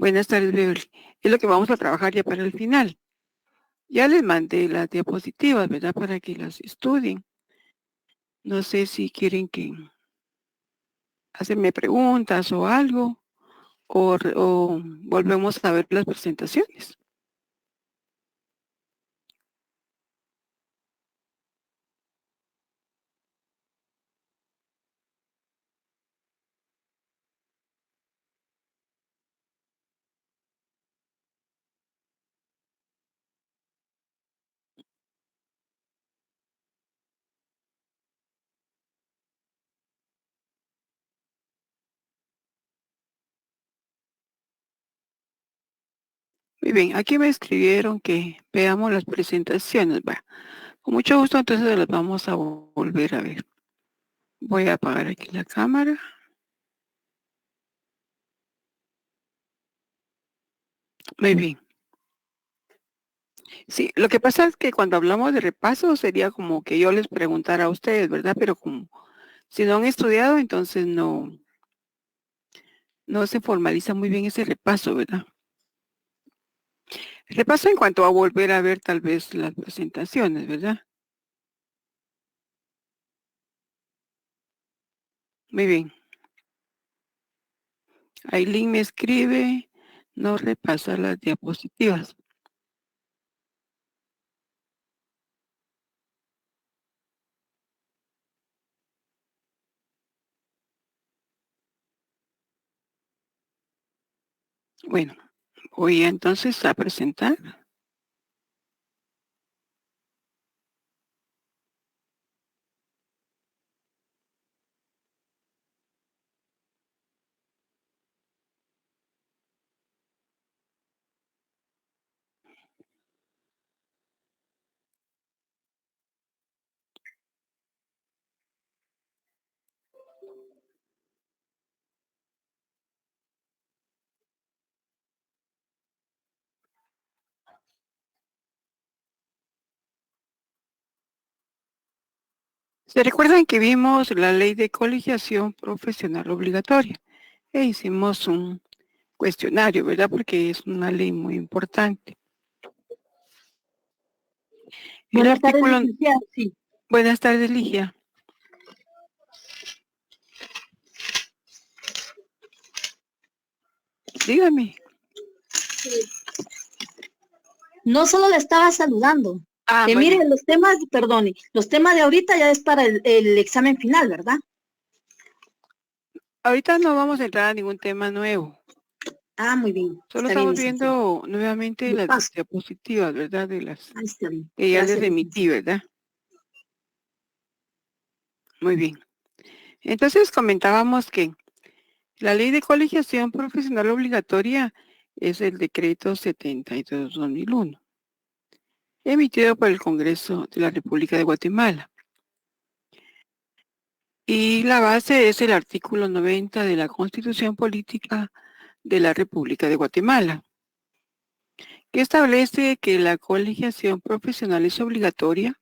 Buenas tardes, Beverly. Es lo que vamos a trabajar ya para el final. Ya les mandé las diapositivas, ¿verdad? Para que las estudien. No sé si quieren que hacerme preguntas o algo, o volvemos a ver las presentaciones. Muy bien, aquí me escribieron que veamos las presentaciones. Va, con mucho gusto, entonces las vamos a volver a ver. Voy a apagar aquí la cámara. Muy bien. Sí, lo que pasa es que cuando hablamos de repaso sería como que yo les preguntara a ustedes, ¿verdad? Pero como si no han estudiado, entonces no se formaliza muy bien ese repaso, ¿verdad? Repaso en cuanto a volver a ver tal vez las presentaciones, ¿verdad? Muy bien. Aileen me escribe, no repasa las diapositivas. Bueno, voy entonces a presentar. ¿Se recuerdan que vimos la ley de colegiación profesional obligatoria? E hicimos un cuestionario, ¿verdad? Porque es una ley muy importante. El Buenas tardes, artículo... licenciada. Sí. Buenas tardes, Ligia. Dígame. No solo le estaba saludando. Ah, muy Mire, bien. los temas, perdone, los temas de ahorita ya es para el examen final, ¿verdad? Ahorita no vamos a entrar a ningún tema nuevo. Ah, muy bien. Solo Está bien, estamos licenciada. viendo nuevamente De las paso. diapositivas, ¿verdad? De las Ah, está bien. que ya les Gracias, remití, licenciada. ¿verdad? Muy bien. Entonces comentábamos que la ley de colegiación profesional obligatoria es el decreto 72/2001, emitido por el Congreso de la República de Guatemala. Y la base es el artículo 90 de la Constitución Política de la República de Guatemala, que establece que la colegiación profesional es obligatoria,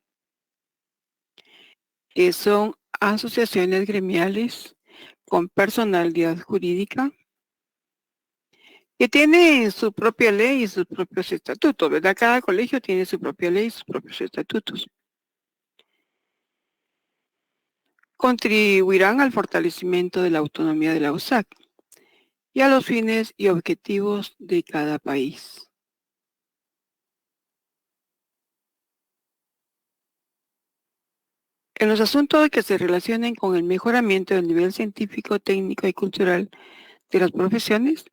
que son asociaciones gremiales con personalidad jurídica que tiene su propia ley y sus propios estatutos, ¿verdad? Cada colegio tiene su propia ley y sus propios estatutos. Contribuirán al fortalecimiento de la autonomía de la USAC y a los fines y objetivos de cada país. En los asuntos que se relacionen con el mejoramiento del nivel científico, técnico y cultural de las profesiones,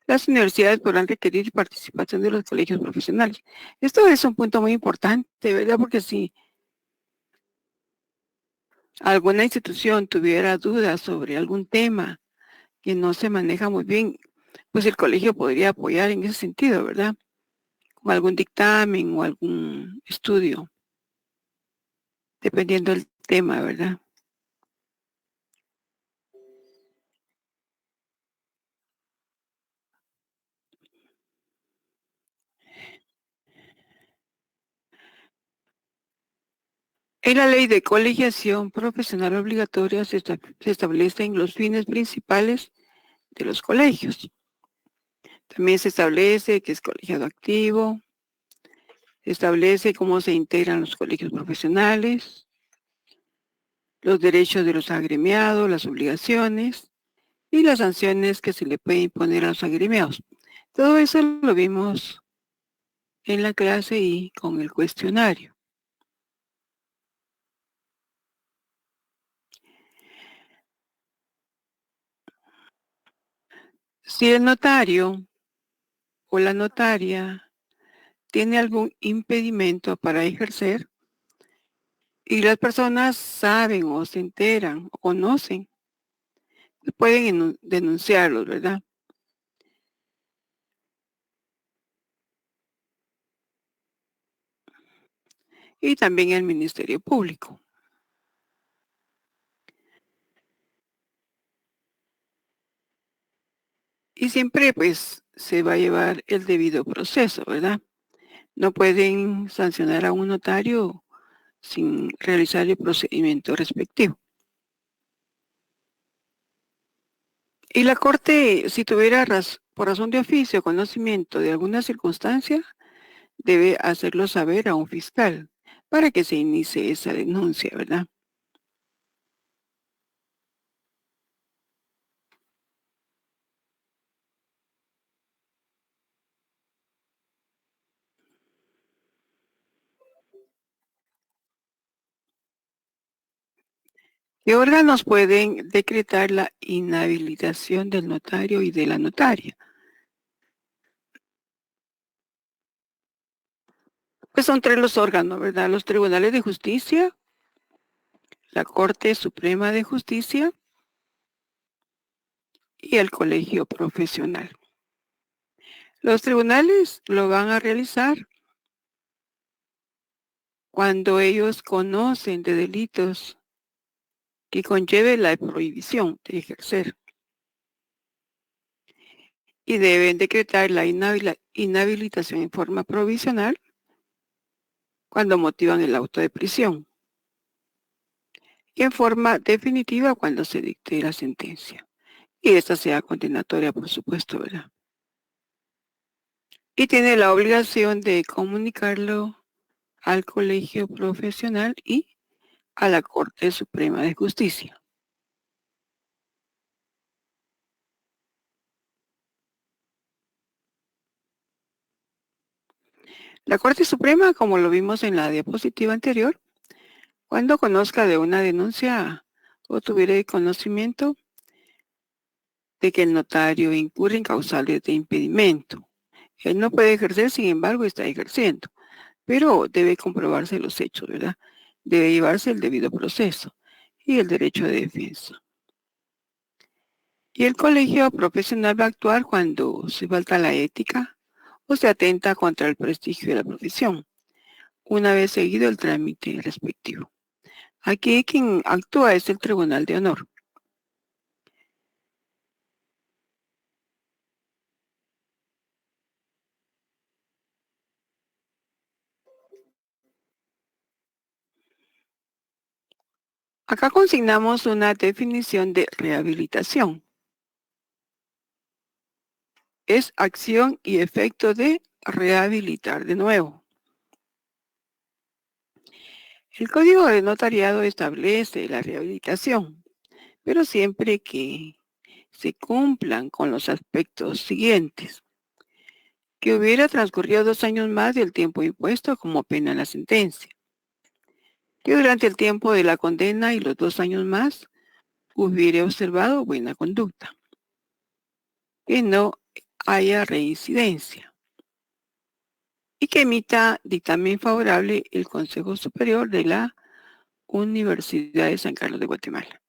las universidades podrán requerir participación de los colegios profesionales. Esto es un punto muy importante, ¿verdad? Porque si alguna institución tuviera dudas sobre algún tema que no se maneja muy bien, pues el colegio podría apoyar en ese sentido, ¿verdad? Con algún dictamen o algún estudio, dependiendo del tema, ¿verdad? En la ley de colegiación profesional obligatoria se establecen los fines principales de los colegios. También se establece que es colegiado activo, se establece cómo se integran los colegios profesionales, los derechos de los agremiados, las obligaciones y las sanciones que se le puede imponer a los agremiados. Todo eso lo vimos en la clase y con el cuestionario. Si el notario o la notaria tiene algún impedimento para ejercer y las personas saben o se enteran o conocen, pueden denunciarlos, ¿verdad? Y también el Ministerio Público. Y siempre pues se va a llevar el debido proceso, ¿verdad? No pueden sancionar a un notario sin realizar el procedimiento respectivo. Y la Corte, si tuviera por razón de oficio conocimiento de alguna circunstancia, debe hacerlo saber a un fiscal para que se inicie esa denuncia, ¿verdad? ¿Qué órganos pueden decretar la inhabilitación del notario y de la notaria? Pues son tres los órganos, ¿verdad? Los tribunales de justicia, la Corte Suprema de Justicia y el colegio profesional. Los tribunales lo van a realizar cuando ellos conocen de delitos que conlleve la prohibición de ejercer y deben decretar la inhabilitación en forma provisional cuando motivan el auto de prisión y en forma definitiva cuando se dicte la sentencia. Y esta sea condenatoria, por supuesto, ¿verdad? Y tiene la obligación de comunicarlo al colegio profesional y a la Corte Suprema de Justicia. La Corte Suprema, como lo vimos en la diapositiva anterior, cuando conozca de una denuncia o tuviera conocimiento de que el notario incurre en causales de impedimento. Él no puede ejercer, sin embargo, está ejerciendo, pero debe comprobarse los hechos, ¿verdad? Debe llevarse el debido proceso y el derecho de defensa. Y el colegio profesional va a actuar cuando se falta la ética o se atenta contra el prestigio de la profesión, una vez seguido el trámite respectivo. Aquí quien actúa es el Tribunal de Honor. Acá consignamos una definición de rehabilitación. Es acción y efecto de rehabilitar de nuevo. El Código de Notariado establece la rehabilitación, pero siempre que se cumplan con los aspectos siguientes. Que hubiera transcurrido 2 años más del tiempo impuesto como pena en la sentencia. Que durante el tiempo de la condena y los 2 años más hubiera observado buena conducta. Que no haya reincidencia. Y que emita dictamen favorable el Consejo Superior de la Universidad de San Carlos de Guatemala.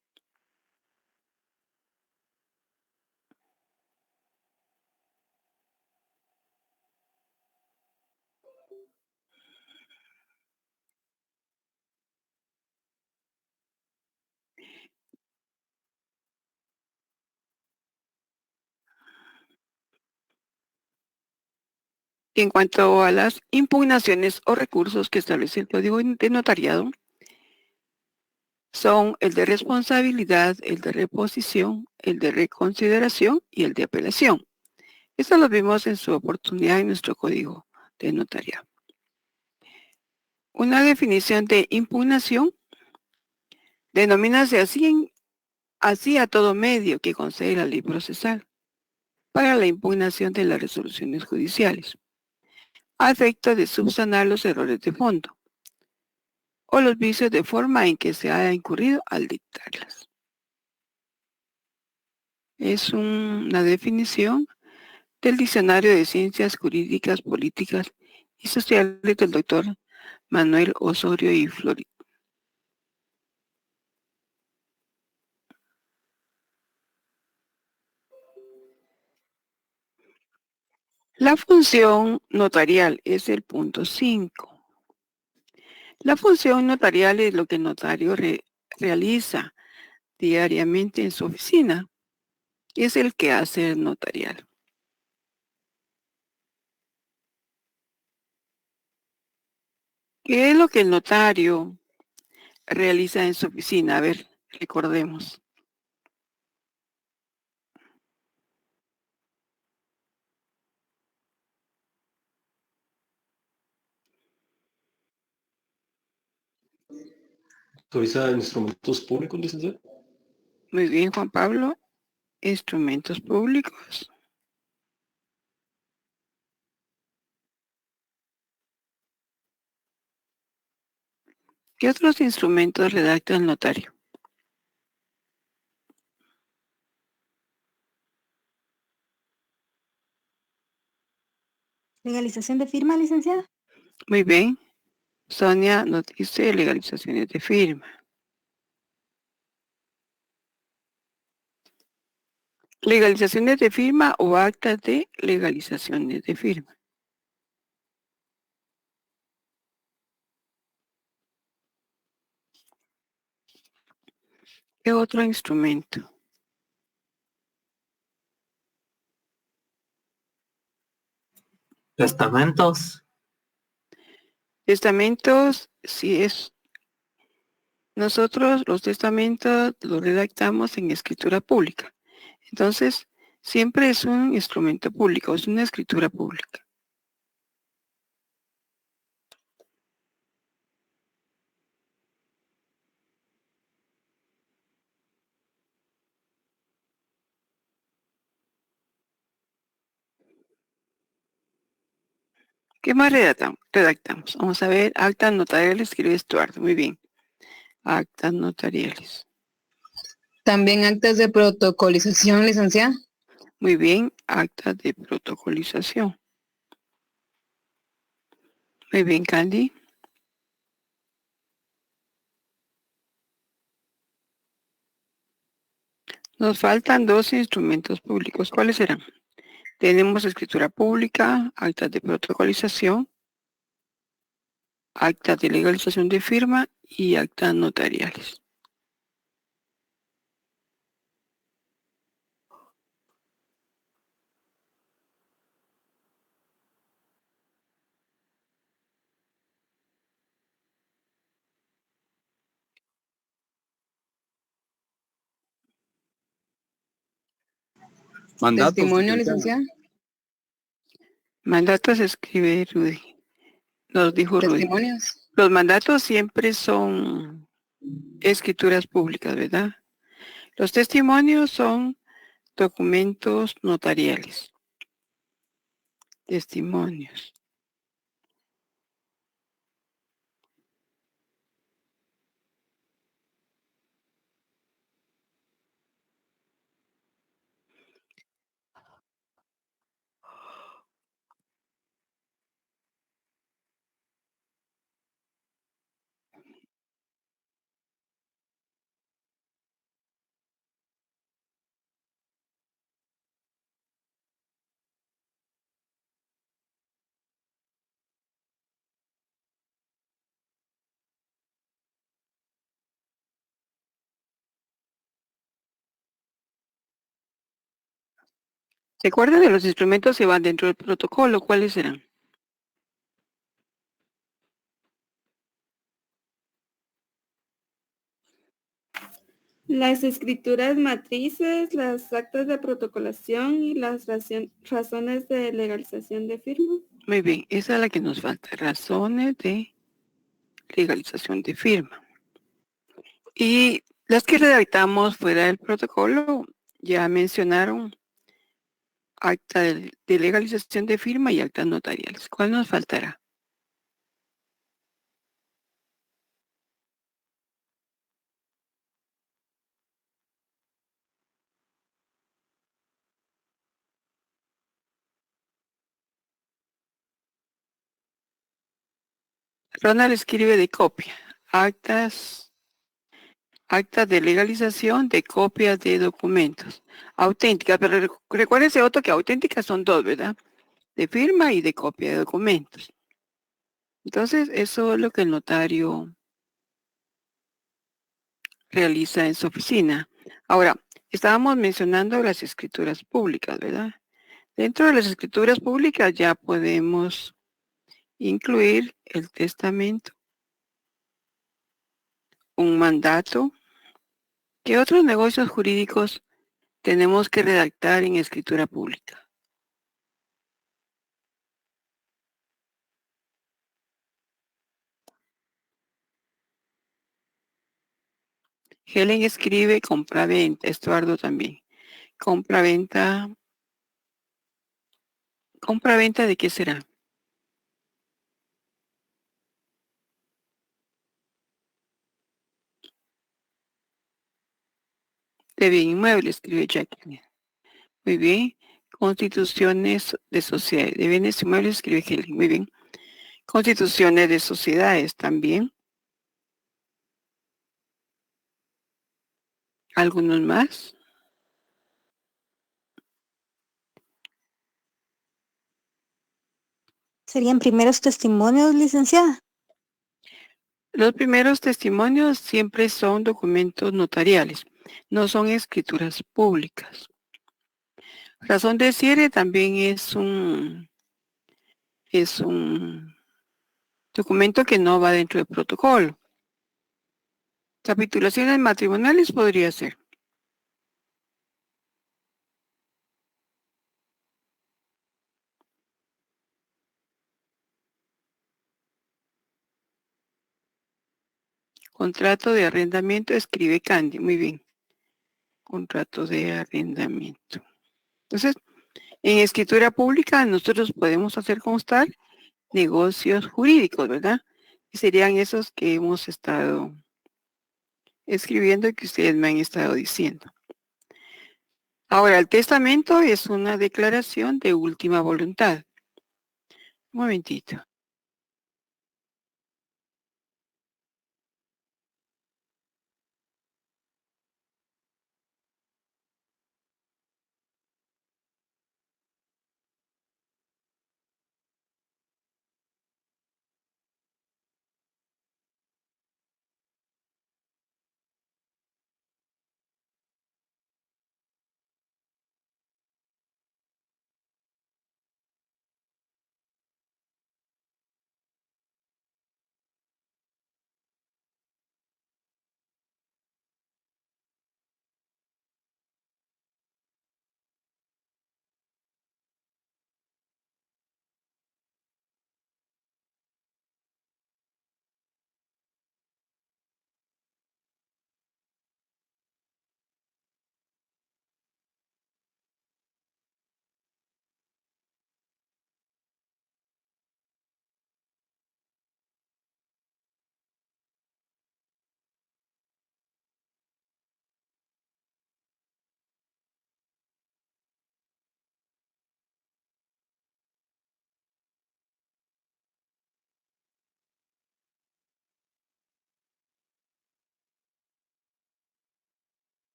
En cuanto a las impugnaciones o recursos que establece el Código de Notariado, son el de responsabilidad, el de reposición, el de reconsideración y el de apelación. Esto lo vimos en su oportunidad en nuestro código de notariado. Una definición de impugnación denomínase así a todo medio que concede la ley procesal para la impugnación de las resoluciones judiciales, a efecto de subsanar los errores de fondo o los vicios de forma en que se haya incurrido al dictarlas. Es una definición del Diccionario de Ciencias Jurídicas, Políticas y Sociales del doctor Manuel Osorio y Flori. La función notarial es el punto 5. La función notarial es lo que el notario realiza diariamente en su oficina. Es el quehacer notarial. ¿Qué es lo que el notario realiza en su oficina? A ver, recordemos. ¿Autoriza instrumentos públicos, licenciado? Muy bien, Juan Pablo. Instrumentos públicos. ¿Qué otros instrumentos redacta el notario? Legalización de firma, licenciada. Muy bien. Sonia nos dice legalizaciones de firma. Legalizaciones de firma o actas de legalizaciones de firma. ¿Qué otro instrumento? Testamentos. Testamentos, si es. Nosotros los testamentos los redactamos en escritura pública. Entonces, siempre es un instrumento público, es una escritura pública. ¿Qué más redactamos? Vamos a ver, actas notariales, escribe Estuardo. Muy bien. Actas notariales. También actas de protocolización, licenciada. Muy bien, actas de protocolización. Muy bien, Candy. Nos faltan dos instrumentos públicos. ¿Cuáles serán? Tenemos escritura pública, actas de protocolización, actas de legalización de firma y actas notariales. Mandatos. Testimonio, licenciada. Mandatos escribe Rudy. Nos dijo Rudy. Testimonios. Los mandatos siempre son escrituras públicas, ¿verdad? Los testimonios son documentos notariales. Testimonios. ¿Se acuerdan de los instrumentos que van dentro del protocolo? ¿Cuáles serán? Las escrituras matrices, las actas de protocolación y las razones de legalización de firma. Muy bien, esa es la que nos falta. Razones de legalización de firma. Y las que redactamos fuera del protocolo ya mencionaron acta de legalización de firma y actas notariales. ¿Cuál nos faltará? Ronald escribe de copia. Actas de legalización de copias de documentos. Auténticas, pero recuérdense otro que auténticas son dos, ¿verdad? De firma y de copia de documentos. Entonces, eso es lo que el notario realiza en su oficina. Ahora, estábamos mencionando las escrituras públicas, ¿verdad? Dentro de las escrituras públicas ya podemos incluir el testamento, un mandato. ¿Qué otros negocios jurídicos tenemos que redactar en escritura pública? Helen escribe compra-venta, Estuardo también. Compra-venta ¿de qué será? De bien inmueble, escribe Jacqueline. Muy bien. Constituciones de sociedades. De bienes inmuebles, escribe Helen. Muy bien. Constituciones de sociedades también. ¿Algunos más? ¿Serían primeros testimonios, licenciada? Los primeros testimonios siempre son documentos notariales, no son escrituras públicas. Razón de cierre también es un documento que no va dentro del protocolo. Capitulaciones matrimoniales podría ser. Contrato de arrendamiento, escribe Candy. Muy bien. Contrato de arrendamiento. Entonces, en escritura pública nosotros podemos hacer constar negocios jurídicos, ¿verdad? Y serían esos que hemos estado escribiendo y que ustedes me han estado diciendo. Ahora, el testamento es una declaración de última voluntad. Un momentito.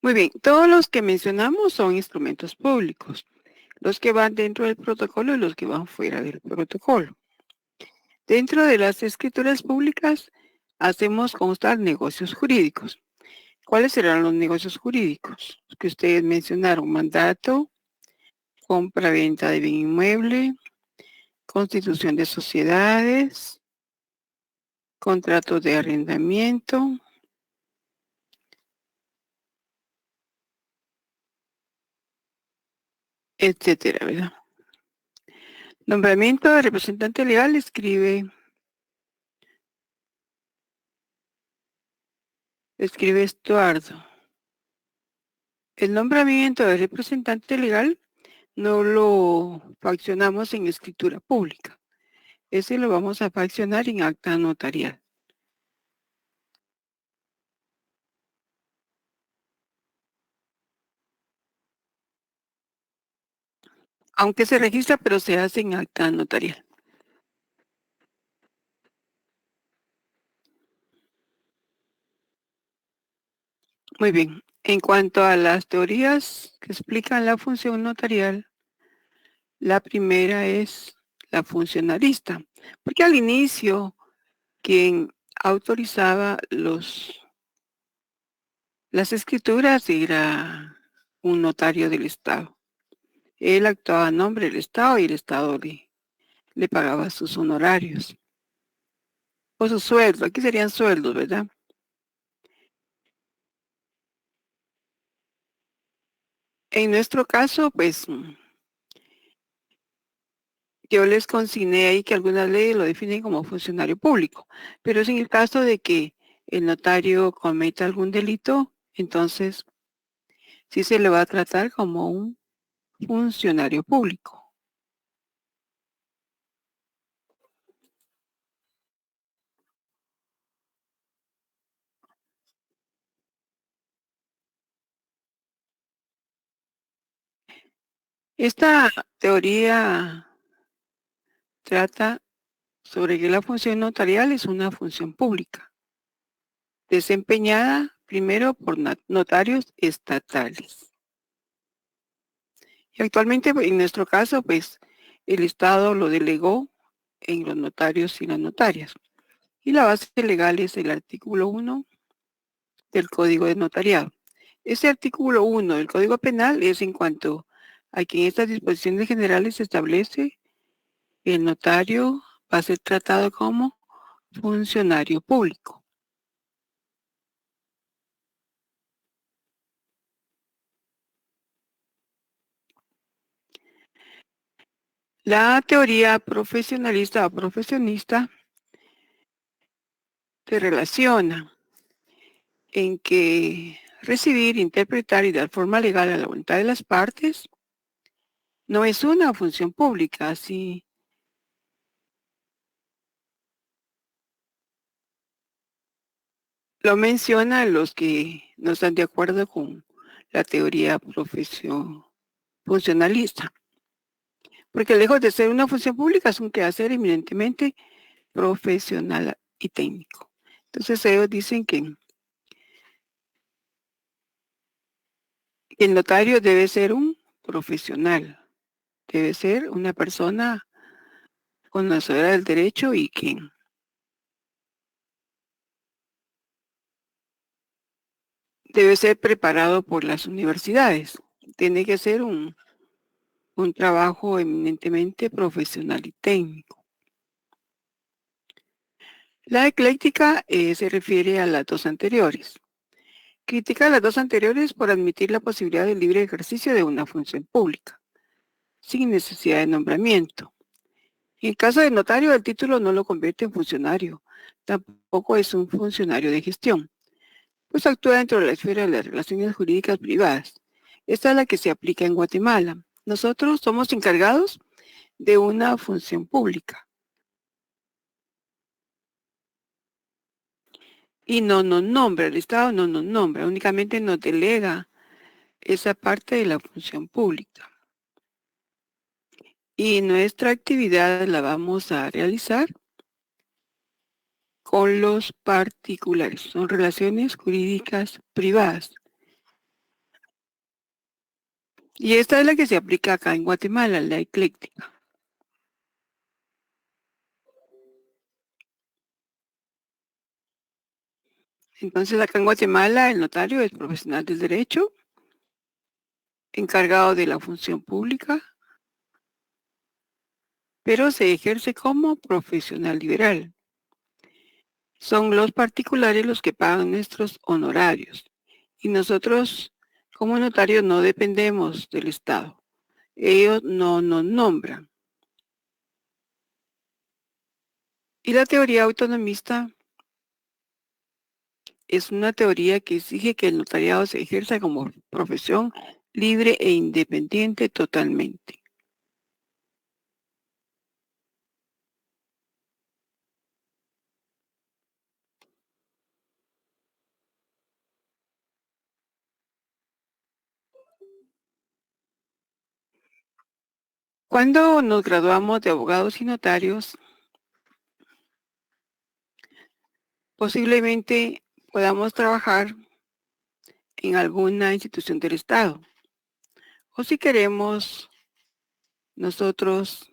Muy bien, todos los que mencionamos son instrumentos públicos, los que van dentro del protocolo y los que van fuera del protocolo. Dentro de las escrituras públicas hacemos constar negocios jurídicos. ¿Cuáles serán los negocios jurídicos? Los que ustedes mencionaron: mandato, compra-venta de bien inmueble, constitución de sociedades, contrato de arrendamiento, etcétera, ¿verdad? Nombramiento de representante legal, escribe Estuardo. El nombramiento de representante legal no lo faccionamos en escritura pública. Ese lo vamos a faccionar en acta notarial. Aunque se registra, pero se hace en acta notarial. Muy bien. En cuanto a las teorías que explican la función notarial, la primera es la funcionalista, porque al inicio quien autorizaba las escrituras era un notario del Estado. Él actuaba a nombre del Estado y el Estado le pagaba sus honorarios o su sueldo. Aquí serían sueldos, ¿verdad? En nuestro caso, pues, yo les consigné ahí que algunas leyes lo definen como funcionario público, pero es en el caso de que el notario cometa algún delito, entonces sí se le va a tratar como un funcionario público. Esta teoría trata sobre que la función notarial es una función pública, desempeñada primero por notarios estatales. Y actualmente, en nuestro caso, pues, el Estado lo delegó en los notarios y las notarias. Y la base legal es el artículo 1 del Código de Notariado. Ese artículo 1 del Código Penal es en cuanto a que en estas disposiciones generales se establece que el notario va a ser tratado como funcionario público. La teoría profesionalista o profesionista se relaciona en que recibir, interpretar y dar forma legal a la voluntad de las partes no es una función pública, así lo mencionan los que no están de acuerdo con la teoría funcionalista. Porque lejos de ser una función pública es un quehacer eminentemente profesional y técnico. Entonces ellos dicen que el notario debe ser un profesional, debe ser una persona conocedora del derecho y que debe ser preparado por las universidades. Tiene que ser un trabajo eminentemente profesional y técnico. La ecléctica se refiere a las dos anteriores. Critica a las dos anteriores por admitir la posibilidad del libre ejercicio de una función pública, sin necesidad de nombramiento. En el caso del notario, el título no lo convierte en funcionario, tampoco es un funcionario de gestión, pues actúa dentro de la esfera de las relaciones jurídicas privadas. Esta es la que se aplica en Guatemala. Nosotros somos encargados de una función pública. Y no nos nombra, el Estado no nos nombra, únicamente nos delega esa parte de la función pública. Y nuestra actividad la vamos a realizar con los particulares, son relaciones jurídicas privadas. Y esta es la que se aplica acá en Guatemala, la ecléctica. Entonces acá en Guatemala el notario es profesional del derecho, encargado de la función pública, pero se ejerce como profesional liberal. Son los particulares los que pagan nuestros honorarios. Y nosotros, como notarios, no dependemos del Estado. Ellos no nos nombran. Y la teoría autonomista es una teoría que exige que el notariado se ejerza como profesión libre e independiente totalmente. Cuando nos graduamos de abogados y notarios, posiblemente podamos trabajar en alguna institución del Estado. O si queremos nosotros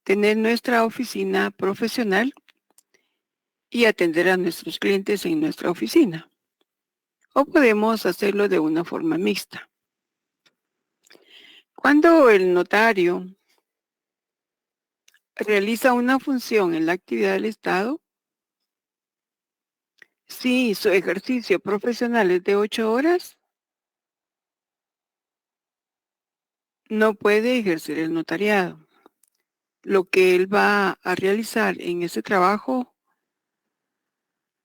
tener nuestra oficina profesional y atender a nuestros clientes en nuestra oficina. O podemos hacerlo de una forma mixta. Cuando el notario realiza una función en la actividad del Estado, si su ejercicio profesional es de 8 horas, no puede ejercer el notariado. Lo que él va a realizar en ese trabajo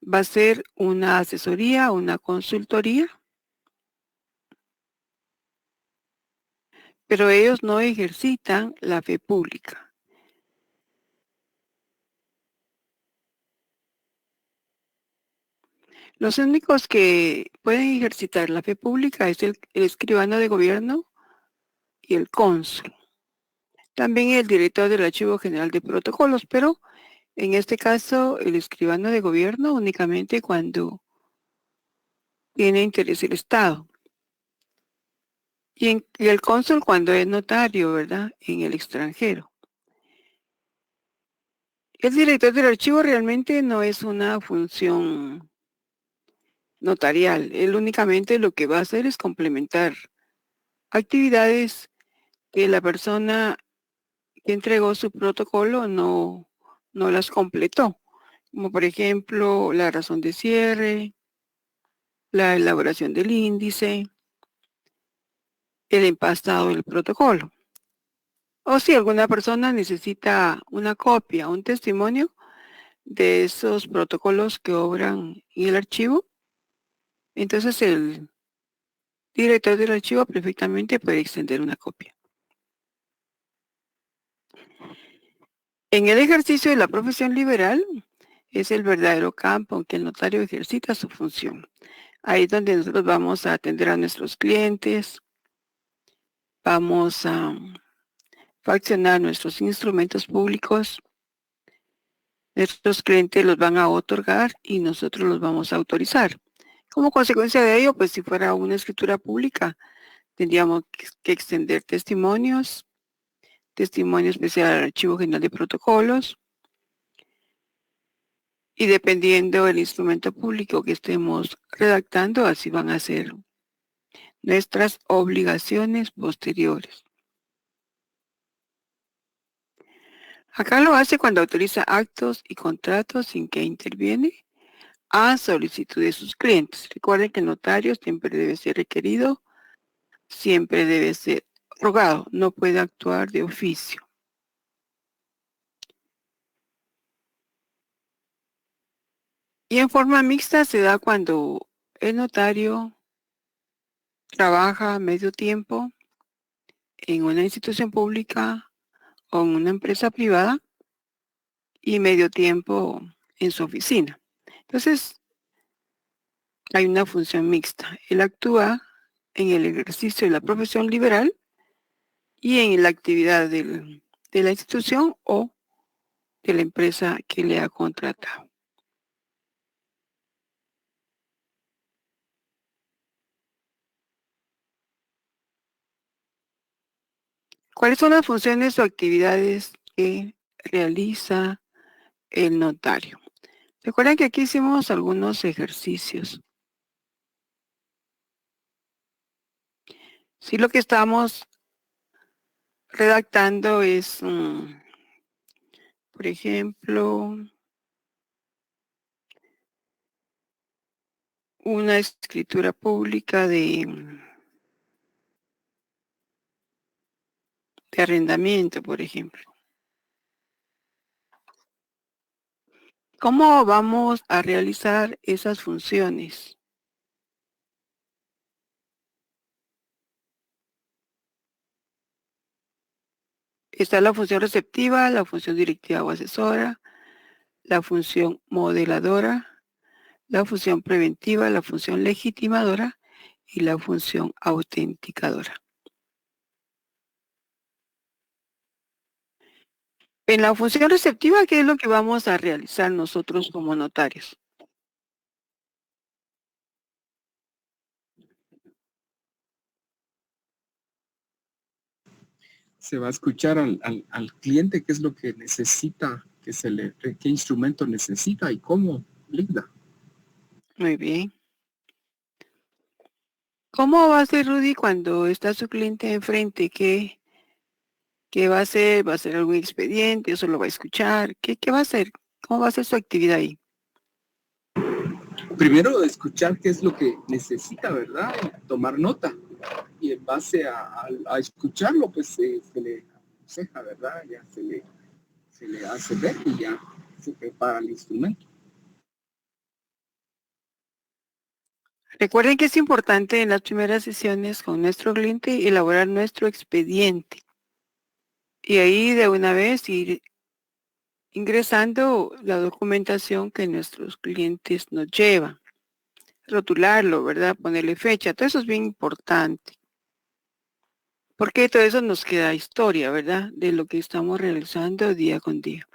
va a ser una asesoría, una consultoría, pero ellos no ejercitan la fe pública. Los únicos que pueden ejercitar la fe pública es el escribano de gobierno y el cónsul. También el director del Archivo General de Protocolos, pero en este caso el escribano de gobierno únicamente cuando tiene interés el Estado. Y el cónsul cuando es notario, ¿verdad? En el extranjero. El director del archivo realmente no es una función notarial. Él únicamente lo que va a hacer es complementar actividades que la persona que entregó su protocolo no las completó. Como por ejemplo la razón de cierre, la elaboración del índice, el empastado del protocolo. O si alguna persona necesita una copia, un testimonio de esos protocolos que obran en el archivo, entonces el director del archivo perfectamente puede extender una copia. En el ejercicio de la profesión liberal es el verdadero campo en que el notario ejercita su función. Ahí es donde nosotros vamos a atender a nuestros clientes, vamos a fraccionar nuestros instrumentos públicos, nuestros clientes los van a otorgar y nosotros los vamos a autorizar. Como consecuencia de ello, pues si fuera una escritura pública, tendríamos que extender testimonios, testimonio especial al Archivo General de Protocolos, y dependiendo del instrumento público que estemos redactando, así van a ser nuestras obligaciones posteriores. Acá lo hace cuando autoriza actos y contratos sin que interviene a solicitud de sus clientes. Recuerden que el notario siempre debe ser requerido, siempre debe ser rogado, no puede actuar de oficio. Y en forma mixta se da cuando el notario trabaja medio tiempo en una institución pública o en una empresa privada y medio tiempo en su oficina. Entonces, hay una función mixta. Él actúa en el ejercicio de la profesión liberal y en la actividad de la institución o de la empresa que le ha contratado. ¿Cuáles son las funciones o actividades que realiza el notario? Recuerden que aquí hicimos algunos ejercicios. Si lo que estamos redactando es, por ejemplo, una escritura pública de arrendamiento, por ejemplo. ¿Cómo vamos a realizar esas funciones? Está la función receptiva, la función directiva o asesora, la función modeladora, la función preventiva, la función legitimadora y la función autenticadora. En la función receptiva, ¿qué es lo que vamos a realizar nosotros como notarios? Se va a escuchar al cliente qué es lo que necesita, qué instrumento necesita y cómo, Linda. Muy bien. ¿Cómo va a ser Rudy cuando está su cliente enfrente? ¿Qué va a hacer? ¿Va a hacer algún expediente? ¿O solo va a escuchar? ¿Qué va a hacer? ¿Cómo va a ser su actividad ahí? Primero, escuchar qué es lo que necesita, ¿verdad? Y tomar nota. Y en base a escucharlo, pues se le aconseja, ¿verdad? Ya se le hace ver y ya se prepara el instrumento. Recuerden que es importante en las primeras sesiones con nuestro cliente elaborar nuestro expediente. Y ahí de una vez ir ingresando la documentación que nuestros clientes nos llevan. Rotularlo, ¿verdad? Ponerle fecha. Todo eso es bien importante. Porque todo eso nos queda historia, ¿verdad? De lo que estamos realizando día con día.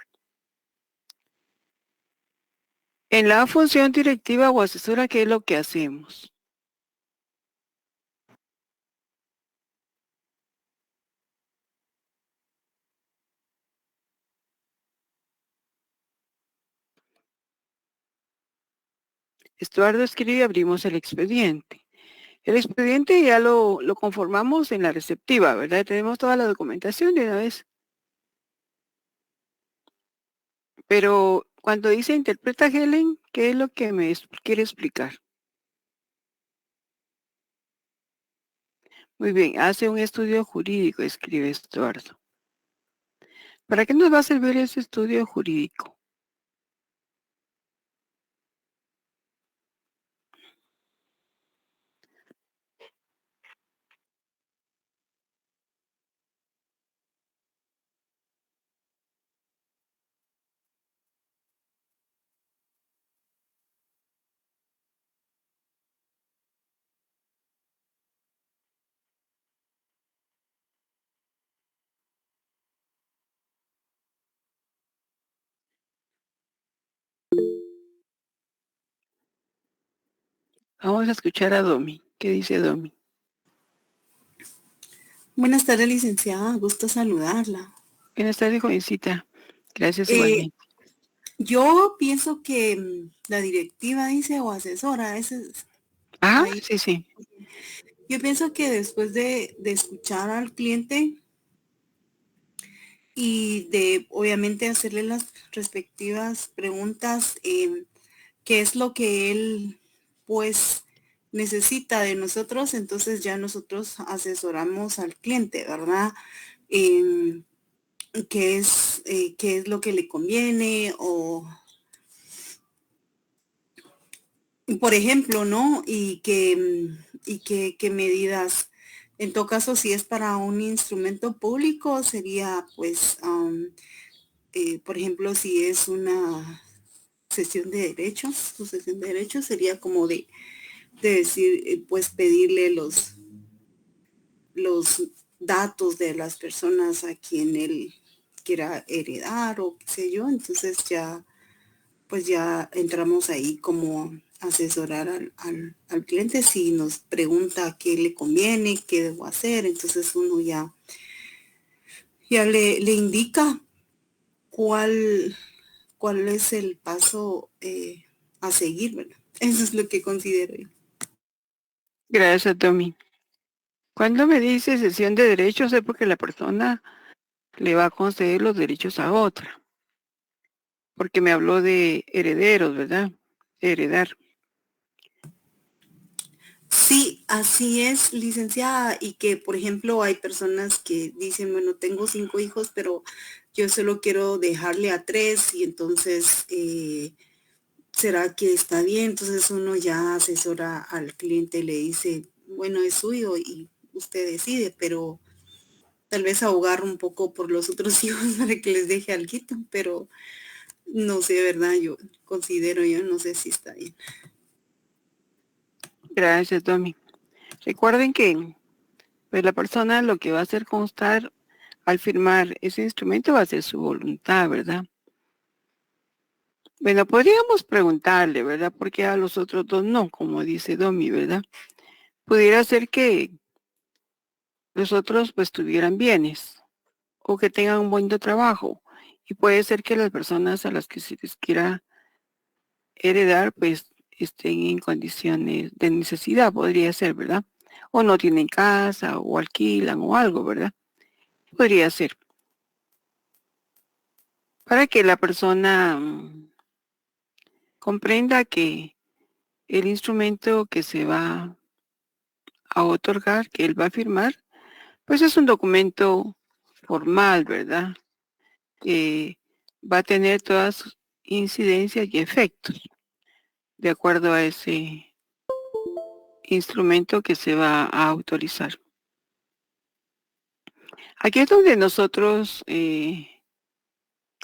En la función directiva o asesora, ¿qué es lo que hacemos? Estuardo escribe y abrimos el expediente. El expediente ya lo conformamos en la receptiva, ¿verdad? Tenemos toda la documentación de una vez. Pero cuando dice interpreta Helen, ¿qué es lo que me quiere explicar? Muy bien, hace un estudio jurídico, escribe Estuardo. ¿Para qué nos va a servir ese estudio jurídico? Vamos a escuchar a Domi. ¿Qué dice Domi? Buenas tardes, licenciada. Gusto saludarla. Buenas tardes, jovencita. Gracias Eh, igualmente. yo pienso que la directiva dice o asesora, Ajá, ahí. sí, sí. Yo pienso que después de escuchar al cliente y de obviamente hacerle las respectivas preguntas, qué es lo que él pues necesita de nosotros, entonces ya nosotros asesoramos al cliente, ¿verdad? Qué es lo que le conviene o, por ejemplo, ¿no? Qué medidas, en todo caso, si es para un instrumento público, sería pues, por ejemplo, si es una sesión de derechos, su sesión de derechos sería como de decir, pues pedirle los datos de las personas a quien él quiera heredar o qué sé yo, entonces ya pues ya entramos ahí como asesorar al cliente si nos pregunta qué le conviene, qué debo hacer, entonces uno ya le indica cuál es el paso a seguir, ¿verdad? Eso es lo que considero yo. Gracias, Domi. Cuando me dice sesión de derechos es porque la persona le va a conceder los derechos a otra. Porque me habló de herederos, ¿verdad? Heredar. Sí, así es, licenciada, y que, por ejemplo, hay personas que dicen, bueno, tengo 5 hijos, pero yo solo quiero dejarle a 3 y entonces, ¿será que está bien? Entonces uno ya asesora al cliente y le dice, bueno, es suyo y usted decide, pero tal vez ahogar un poco por los otros hijos para que les deje alguito, pero no sé, ¿verdad? Yo no sé si está bien. Gracias, Domi. Recuerden que pues, la persona lo que va a hacer constar al firmar ese instrumento va a ser su voluntad, ¿verdad? Bueno, podríamos preguntarle, ¿verdad? ¿Por qué a los otros dos no? Como dice Domi, ¿verdad? Pudiera ser que los otros pues tuvieran bienes o que tengan un buen trabajo. Y puede ser que las personas a las que se les quiera heredar pues estén en condiciones de necesidad, podría ser, ¿verdad? O no tienen casa o alquilan o algo, ¿verdad? Podría ser. Para que la persona comprenda que el instrumento que se va a otorgar, que él va a firmar, pues es un documento formal, ¿verdad? Que va a tener todas sus incidencias y efectos de acuerdo a ese instrumento que se va a autorizar. Aquí es donde nosotros,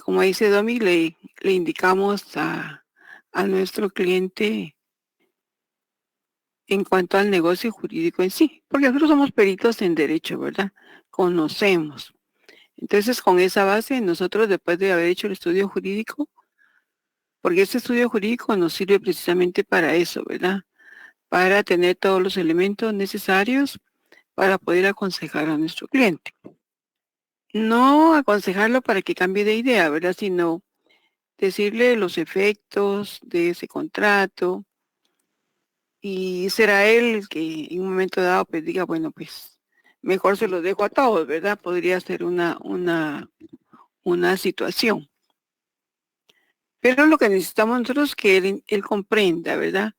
como dice Domi, le indicamos a nuestro cliente en cuanto al negocio jurídico en sí, porque nosotros somos peritos en derecho, ¿verdad? Conocemos. Entonces, con esa base, nosotros después de haber hecho el estudio jurídico, porque ese estudio jurídico nos sirve precisamente para eso, ¿verdad? Para tener todos los elementos necesarios para poder aconsejar a nuestro cliente. No aconsejarlo para que cambie de idea, ¿verdad? Sino decirle los efectos de ese contrato y será él el que en un momento dado pues diga, bueno, pues mejor se lo dejo a todos, ¿verdad? Podría ser una situación. Pero lo que necesitamos nosotros es que él comprenda, ¿verdad?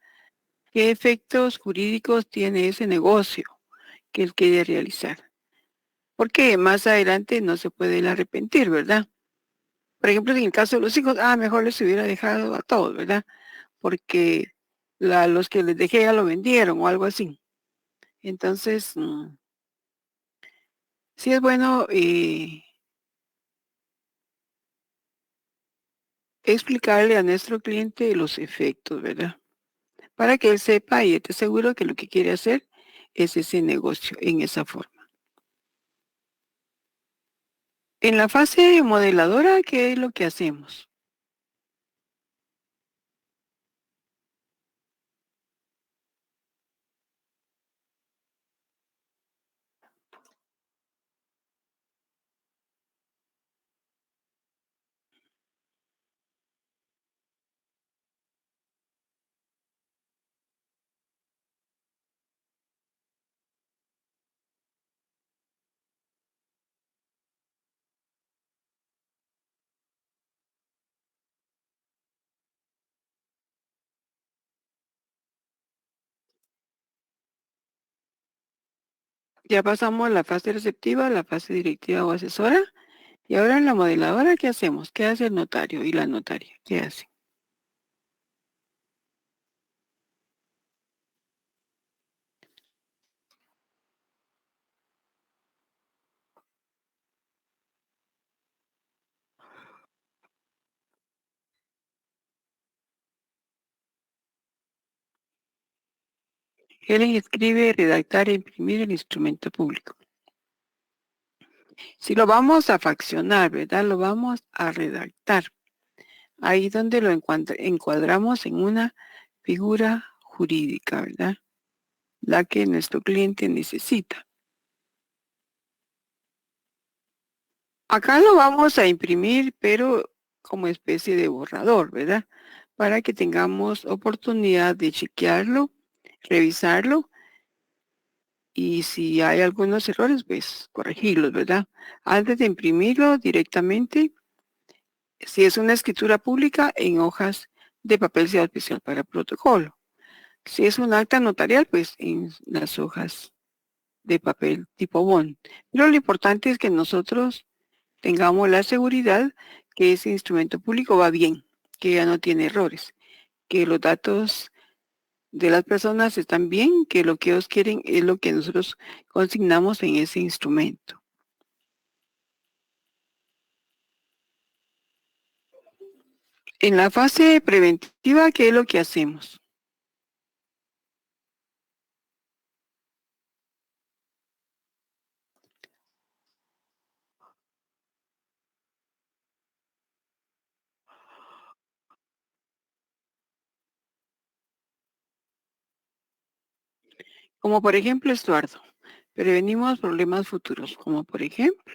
¿Qué efectos jurídicos tiene ese negocio que él quiere realizar? Porque más adelante no se puede él arrepentir, ¿verdad? Por ejemplo, en el caso de los hijos, mejor les hubiera dejado a todos, ¿verdad? Porque los que les dejé ya lo vendieron o algo así. Entonces, sí es bueno explicarle a nuestro cliente los efectos, ¿verdad? Para que él sepa y esté seguro que lo que quiere hacer es ese negocio en esa forma. En la fase modeladora, ¿qué es lo que hacemos? Ya pasamos la fase receptiva, la fase directiva o asesora. Y ahora en la modeladora, ¿qué hacemos? ¿Qué hace el notario y la notaria? ¿Qué hace? Él escribe, redactar e imprimir el instrumento público. Si lo vamos a faccionar, ¿verdad? Lo vamos a redactar. Ahí donde lo encuadramos en una figura jurídica, ¿verdad? La que nuestro cliente necesita. Acá lo vamos a imprimir, pero como especie de borrador, ¿verdad? Para que tengamos oportunidad de chequearlo, revisarlo y si hay algunos errores, pues corregirlos, ¿verdad? Antes de imprimirlo directamente, si es una escritura pública, en hojas de papel sea especial para protocolo. Si es un acta notarial, pues en las hojas de papel tipo bond. Pero lo importante es que nosotros tengamos la seguridad que ese instrumento público va bien, que ya no tiene errores, que los datos de las personas están bien, que lo que ellos quieren es lo que nosotros consignamos en ese instrumento. En la fase preventiva, ¿qué es lo que hacemos? Como por ejemplo, Estuardo, prevenimos problemas futuros, como por ejemplo,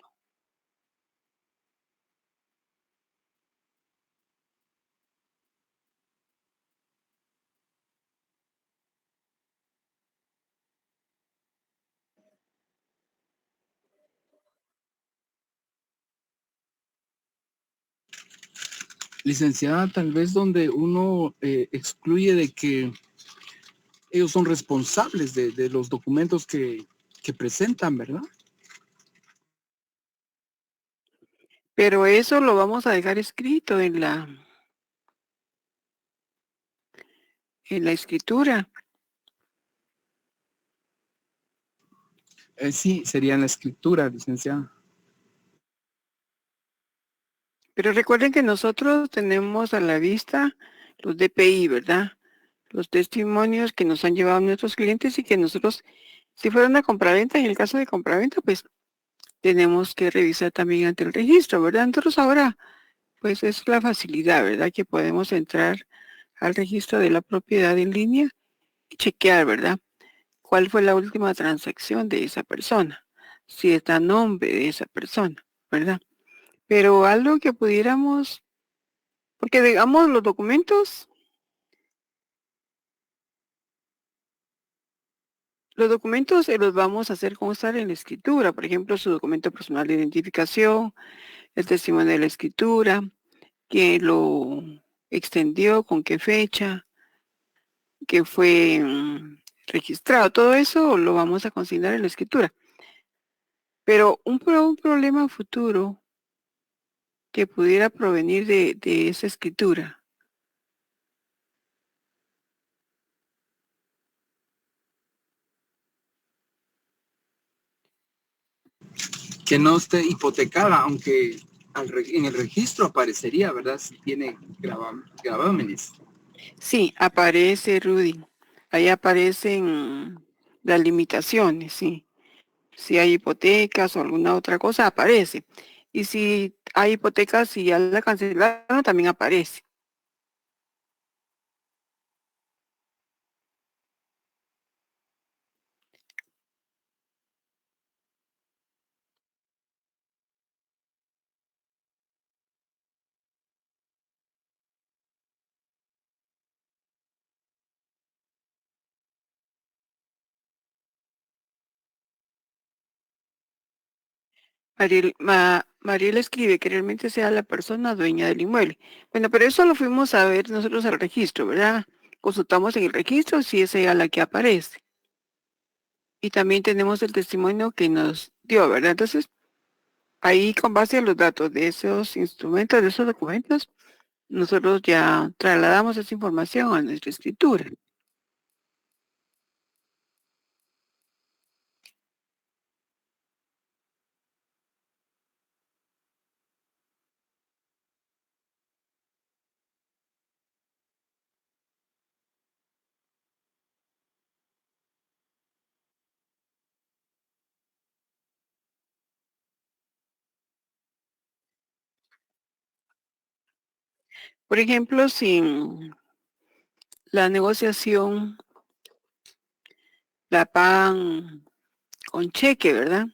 Licenciada, tal vez donde uno excluye de que ellos son responsables de los documentos que presentan, ¿verdad? pero eso lo vamos a dejar escrito en la escritura. Sí, sería en la escritura, licenciada. Pero recuerden que nosotros tenemos a la vista los DPI, ¿verdad? Los testimonios que nos han llevado nuestros clientes y que nosotros, si fuera una compraventa, en el caso de compraventa, pues tenemos que revisar también ante el registro, ¿verdad? Nosotros ahora, pues es la facilidad, ¿verdad? Que podemos entrar al registro de la propiedad en línea y chequear, ¿verdad? ¿Cuál fue la última transacción de esa persona? Si está a nombre de esa persona, ¿verdad? Pero algo que pudiéramos, porque digamos los documentos los vamos a hacer constar en la escritura, por ejemplo, su documento personal de identificación, el testimonio de la escritura, quién lo extendió, con qué fecha, que fue registrado, todo eso lo vamos a consignar en la escritura. Pero un problema futuro que pudiera provenir de esa escritura. Que no esté hipotecada, aunque en el registro aparecería, ¿verdad? Si tiene gravámenes. Sí, aparece Rudy. Ahí aparecen las limitaciones, sí. Si hay hipotecas o alguna otra cosa, aparece. Y si hay hipotecas y ya la cancelaron, también aparece. Mariel escribe que realmente sea la persona dueña del inmueble. Bueno, pero eso lo fuimos a ver nosotros al registro, ¿verdad? Consultamos en el registro si es ella la que aparece. Y también tenemos el testimonio que nos dio, ¿verdad? Entonces, ahí con base a los datos de esos instrumentos, de esos documentos, nosotros ya trasladamos esa información a nuestra escritura. Por ejemplo, si la negociación la pagan con cheque, ¿verdad?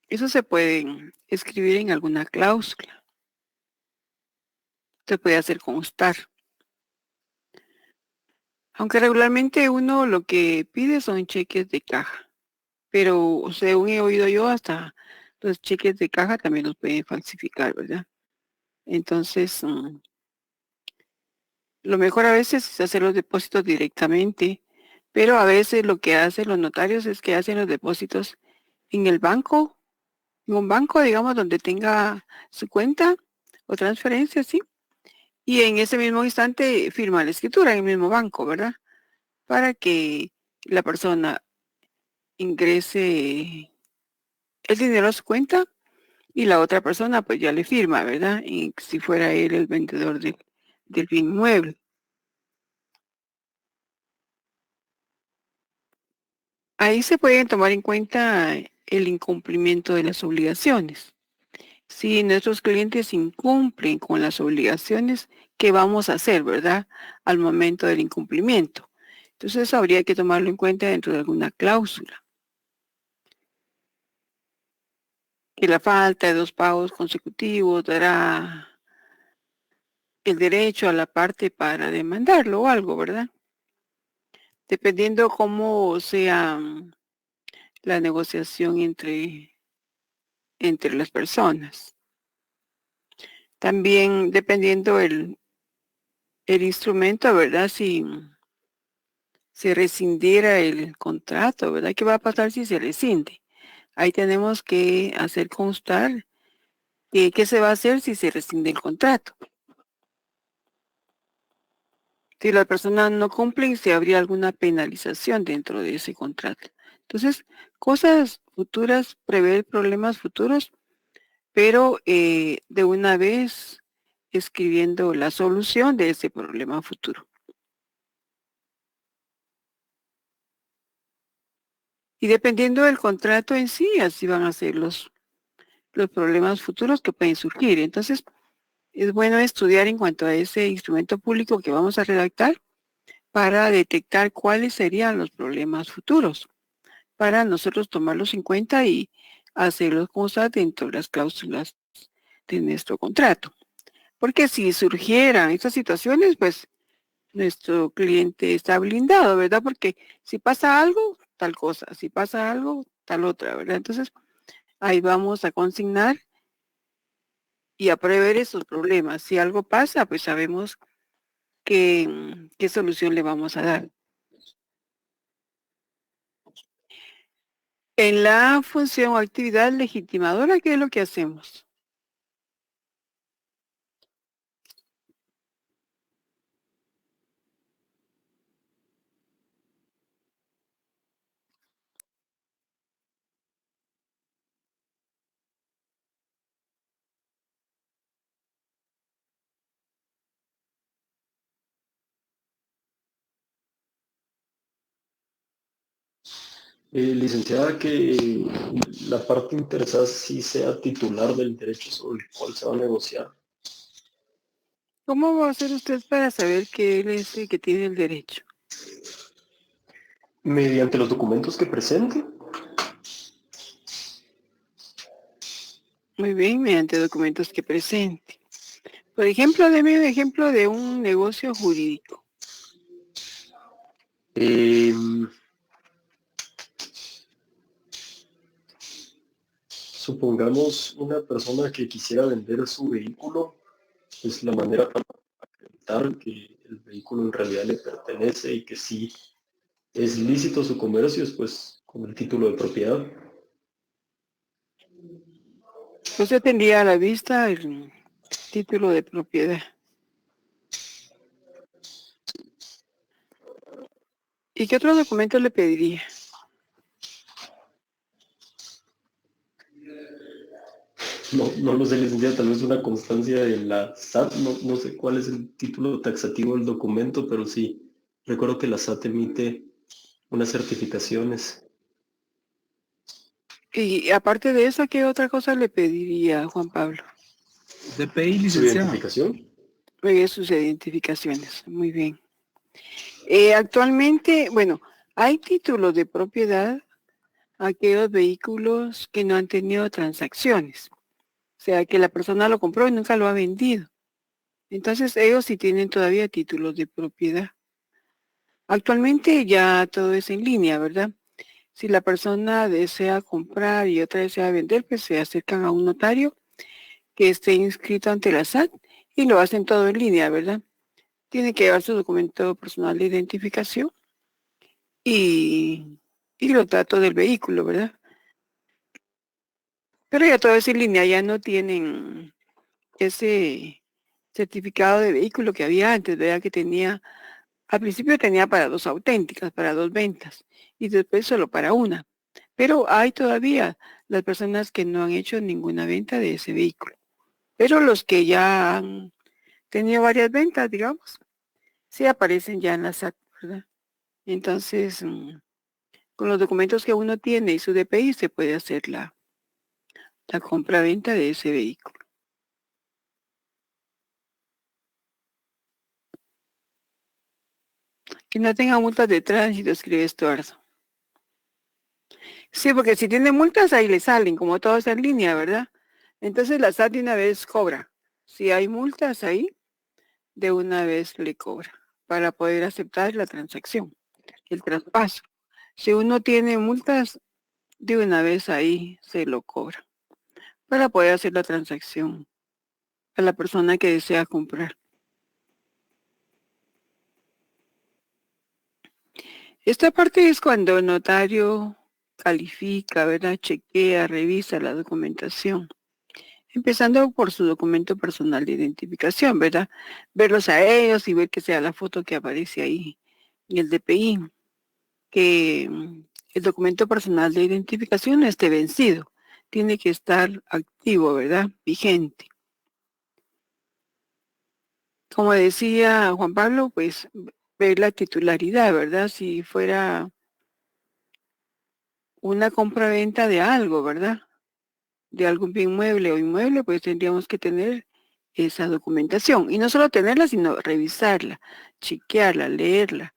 Eso se puede escribir en alguna cláusula. Se puede hacer constar. Aunque regularmente uno lo que pide son cheques de caja. Pero según he oído yo, hasta los cheques de caja también los pueden falsificar, ¿verdad? Entonces, Lo mejor a veces es hacer los depósitos directamente, pero a veces lo que hacen los notarios es que hacen los depósitos en el banco, en un banco, digamos, donde tenga su cuenta o transferencia, ¿sí? Y en ese mismo instante firma la escritura en el mismo banco, ¿verdad? Para que la persona ingrese el dinero a su cuenta y la otra persona pues ya le firma, ¿verdad? Y si fuera él el vendedor del bien inmueble. Ahí se pueden tomar en cuenta el incumplimiento de las obligaciones. Si nuestros clientes incumplen con las obligaciones, ¿qué vamos a hacer, verdad? Al momento del incumplimiento. Entonces habría que tomarlo en cuenta dentro de alguna cláusula. Que la falta de 2 pagos consecutivos dará el derecho a la parte para demandarlo o algo, ¿verdad? Dependiendo cómo sea la negociación entre las personas. También dependiendo el instrumento, ¿verdad? Si se rescindiera el contrato, ¿verdad? ¿Qué va a pasar si se rescinde? Ahí tenemos que hacer constar qué se va a hacer si se rescinde el contrato. Si las personas no cumplen, se habría alguna penalización dentro de ese contrato. Entonces, cosas futuras, prever problemas futuros, pero de una vez escribiendo la solución de ese problema futuro. Y dependiendo del contrato en sí, así van a ser los problemas futuros que pueden surgir. Entonces, es bueno estudiar en cuanto a ese instrumento público que vamos a redactar para detectar cuáles serían los problemas futuros, para nosotros tomarlos en cuenta y hacerlos constar dentro de las cláusulas de nuestro contrato. Porque si surgieran estas situaciones, pues nuestro cliente está blindado, ¿verdad? Porque si pasa algo, tal cosa, si pasa algo, tal otra, ¿verdad? Entonces, ahí vamos a consignar y a prever esos problemas. Si algo pasa, pues sabemos qué solución le vamos a dar. En la función o actividad legitimadora, ¿qué es lo que hacemos? Licenciada, que la parte interesada sí sea titular del derecho sobre el cual se va a negociar. ¿Cómo va a hacer usted para saber que él es el que tiene el derecho? Mediante los documentos que presente. Muy bien, mediante documentos que presente. Por ejemplo, deme un ejemplo de un negocio jurídico. Supongamos una persona que quisiera vender su vehículo, pues la manera para acreditar que el vehículo en realidad le pertenece y que sí es lícito su comercio es pues con el título de propiedad. Usted tendría a la vista el título de propiedad. ¿Y qué otro documento le pediría? No lo sé, licenciada, tal vez una constancia de la SAT, no sé cuál es el título taxativo del documento, pero sí, recuerdo que la SAT emite unas certificaciones. Y aparte de eso, ¿qué otra cosa le pediría, Juan Pablo? DPI, ¿Su licenciada. identificación? Sus identificaciones. Muy bien. Actualmente, bueno, hay títulos de propiedad a aquellos vehículos que no han tenido transacciones. O sea, que la persona lo compró y nunca lo ha vendido. Entonces, ellos sí tienen todavía títulos de propiedad. Actualmente ya todo es en línea, ¿verdad? Si la persona desea comprar y otra desea vender, pues se acercan a un notario que esté inscrito ante la SAT y lo hacen todo en línea, ¿verdad? tiene que llevar su documento personal de identificación y los datos del vehículo, ¿verdad? Pero ya todo es en línea, ya no tienen ese certificado de vehículo que había antes, ¿verdad? Que tenía, al principio tenía para 2 auténticas, para 2 ventas, y después solo para una. Pero hay todavía las personas que no han hecho ninguna venta de ese vehículo. Pero los que ya han tenido varias ventas, digamos, sí aparecen ya en la SAT, ¿verdad? Entonces, con los documentos que uno tiene y su DPI se puede hacer la compra-venta de ese vehículo. Que no tenga multas de tránsito, escribe Estuardo. Sí, porque si tiene multas ahí le salen, como todo está en línea, ¿verdad? Entonces la SAT de una vez cobra. Si hay multas ahí, de una vez le cobra para poder aceptar la transacción, el traspaso. Si uno tiene multas, de una vez ahí se lo cobra para poder hacer la transacción a la persona que desea comprar. Esta parte es cuando el notario califica, ¿verdad? Chequea, revisa la documentación. Empezando por su documento personal de identificación, ¿verdad? Verlos a ellos y ver que sea la foto que aparece ahí en el DPI. Que el documento personal de identificación no esté vencido. Tiene que estar activo, ¿verdad? Vigente. Como decía Juan Pablo, pues ver la titularidad, ¿verdad? Si fuera una compra-venta de algo, ¿verdad? De algún bien mueble o inmueble, pues tendríamos que tener esa documentación. Y no solo tenerla, sino revisarla, chequearla, leerla.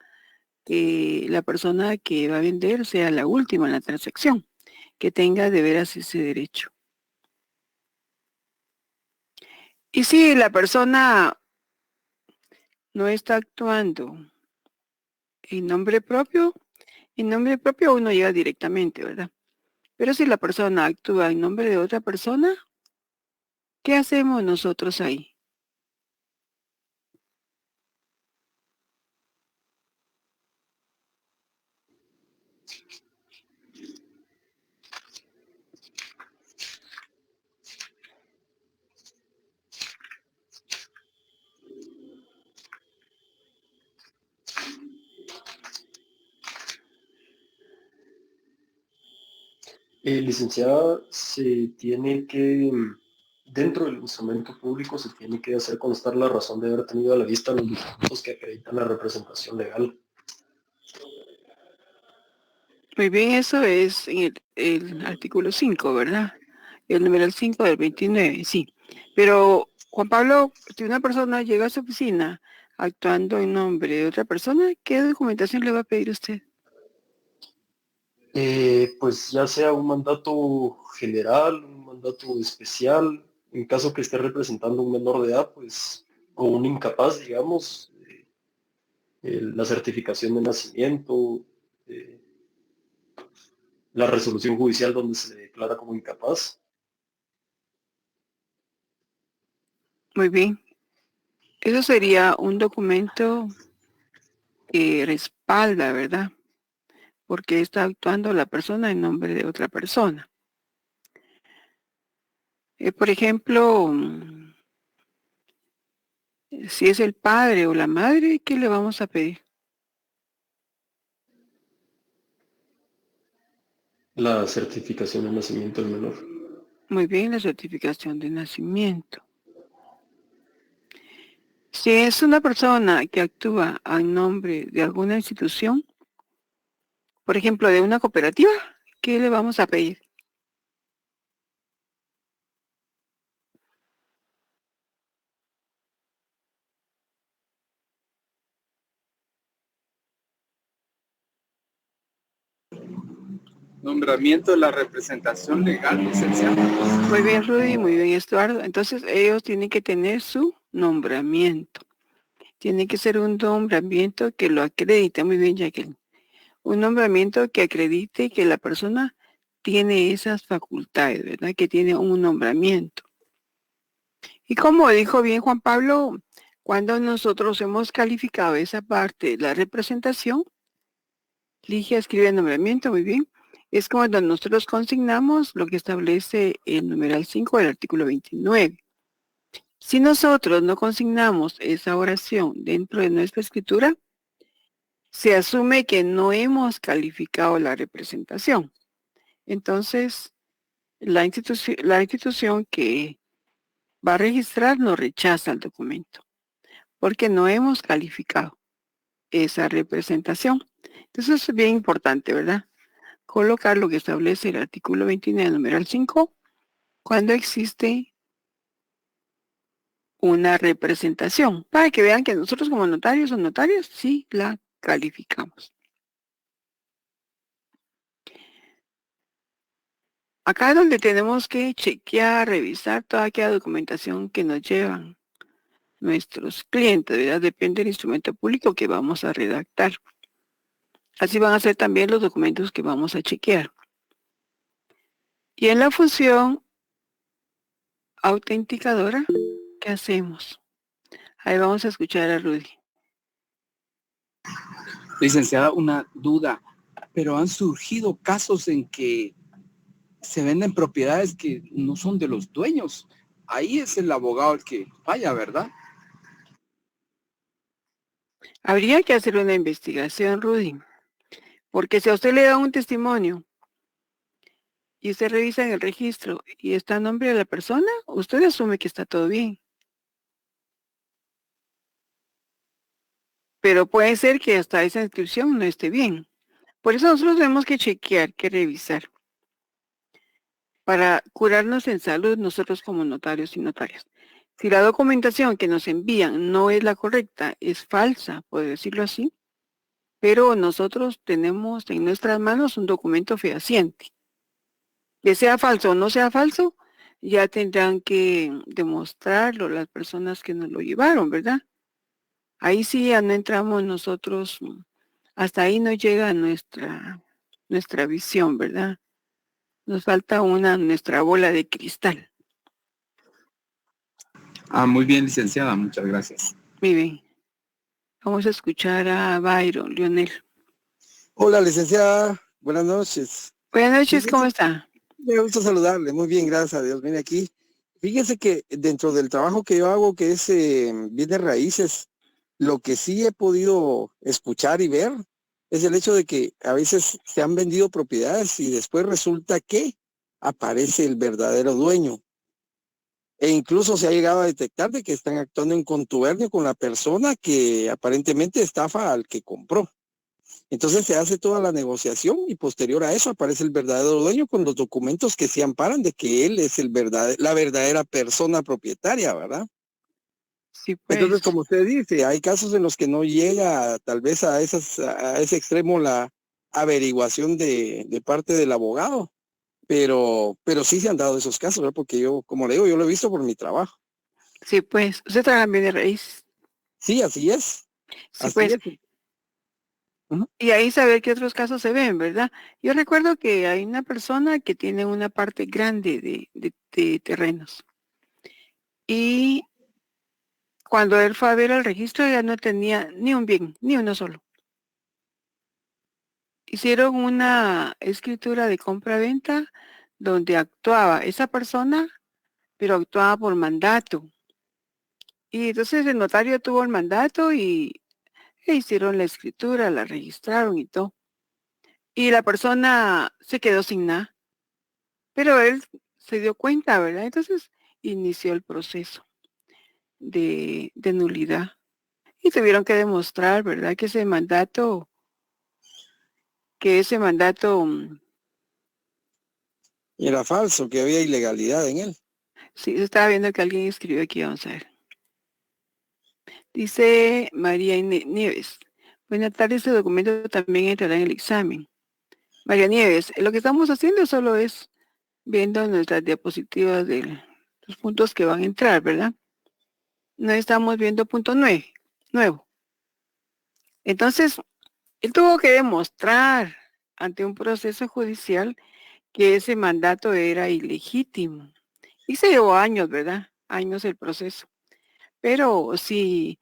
Que la persona que va a vender sea la última en la transacción, que tenga de veras ese derecho. Y si la persona no está actuando en nombre propio uno llega directamente, ¿verdad? Pero si la persona actúa en nombre de otra persona, ¿qué hacemos nosotros ahí? Licenciada, se tiene que, dentro del instrumento público, se tiene que hacer constar la razón de haber tenido a la vista los documentos que acreditan la representación legal. Muy bien, eso es en el artículo 5, ¿verdad? El numeral 5 del 29, sí. Pero, Juan Pablo, si una persona llega a su oficina actuando en nombre de otra persona, ¿qué documentación le va a pedir usted? Pues ya sea un mandato general, un mandato especial, en caso que esté representando un menor de edad, pues, o un incapaz, digamos, la certificación de nacimiento, eh, la resolución judicial donde se declara como incapaz. Muy bien. Eso sería un documento que respalda, ¿verdad? Porque está actuando la persona en nombre de otra persona. Por ejemplo, si es el padre o la madre, ¿qué le vamos a pedir? La certificación de nacimiento del menor. Muy bien, la certificación de nacimiento. Si es una persona que actúa en nombre de alguna institución, por ejemplo, de una cooperativa, ¿qué le vamos a pedir? Nombramiento de la representación legal, licenciado. Muy bien, Rudy, muy bien, Estuardo. Entonces, ellos tienen que tener su nombramiento. Tiene que ser un nombramiento que lo acredite. Muy bien, Jacqueline. Un nombramiento que acredite que la persona tiene esas facultades, ¿verdad? Que tiene un nombramiento. Y como dijo bien Juan Pablo, Cuando nosotros hemos calificado esa parte de la representación, Ligia escribe el nombramiento, muy bien. Es cuando nosotros consignamos lo que establece el numeral 5 del artículo 29. Si nosotros no consignamos esa oración dentro de nuestra escritura, se asume que no hemos calificado la representación. Entonces, la institución que va a registrar nos rechaza el documento, porque no hemos calificado esa representación. Entonces, es bien importante, ¿verdad? Colocar lo que establece el artículo 29, numeral 5, cuando existe una representación, para que vean que nosotros como notarios o notarias sí la calificamos. Acá es donde tenemos que chequear, revisar toda aquella documentación que nos llevan nuestros clientes, ¿verdad? Depende del instrumento público que vamos a redactar. Así van a ser también los documentos que vamos a chequear. Y en la función autenticadora, ¿qué hacemos? Ahí vamos a escuchar a Rudy. Licenciada, una duda, pero han surgido casos en que se venden propiedades que no son de los dueños. Ahí es el abogado el que falla, ¿verdad? Habría que hacer una investigación, Rudy, porque si a usted le da un testimonio y usted revisa en el registro y está el nombre de la persona, usted asume que está todo bien. Pero puede ser que hasta esa inscripción no esté bien. Por eso nosotros tenemos que chequear, que revisar, para curarnos en salud nosotros como notarios y notarias. Si la documentación que nos envían no es la correcta, es falsa, por decirlo así, pero nosotros tenemos en nuestras manos un documento fehaciente. Que sea falso o no sea falso, ya tendrán que demostrarlo las personas que nos lo llevaron, ¿verdad? Ahí sí ya no entramos nosotros, hasta ahí no llega nuestra visión, ¿verdad? Nos falta nuestra bola de cristal. Muy bien, licenciada, muchas gracias. Muy bien. Vamos a escuchar a Byron, Leonel. Hola, licenciada. Buenas noches. Buenas noches, ¿cómo está? Me gusta saludarle. Muy bien, gracias a Dios. Viene aquí. Fíjese que dentro del trabajo que yo hago, que es bienes raíces, lo que sí he podido escuchar y ver es el hecho de que a veces se han vendido propiedades y después resulta que aparece el verdadero dueño. E incluso se ha llegado a detectar de que están actuando en contubernio con la persona que aparentemente estafa al que compró. Entonces se hace toda la negociación y posterior a eso aparece el verdadero dueño con los documentos que se amparan de que él es la verdadera persona propietaria, ¿verdad? Sí, pues. Entonces, como usted dice, hay casos en los que no llega tal vez a ese extremo la averiguación de parte del abogado, pero sí se han dado esos casos, ¿verdad? Porque yo, como le digo, yo lo he visto por mi trabajo. Sí, pues, usted trabaja en bienes raíces. Sí, así es. Sí, pues. Y ahí saber qué otros casos se ven, ¿verdad? Yo recuerdo que hay una persona que tiene una parte grande de terrenos. Y cuando él fue a ver el registro ya no tenía ni un bien, ni uno solo. Hicieron una escritura de compra-venta donde actuaba esa persona, pero actuaba por mandato. Y entonces el notario tuvo el mandato y hicieron la escritura, la registraron y todo. Y la persona se quedó sin nada. Pero él se dio cuenta, ¿verdad? Entonces inició el proceso de nulidad. Y tuvieron que demostrar, ¿verdad? Que ese mandato era falso, que había ilegalidad en él. Sí, estaba viendo que alguien escribió aquí, vamos a ver. Dice María Nieves. Buenas tardes, este documento también entrará en el examen. María Nieves, lo que estamos haciendo solo es viendo nuestras diapositivas de los puntos que van a entrar, ¿verdad? No estamos viendo punto nuevo. Entonces, él tuvo que demostrar ante un proceso judicial que ese mandato era ilegítimo. Y se llevó años, ¿verdad? Años el proceso. pero sí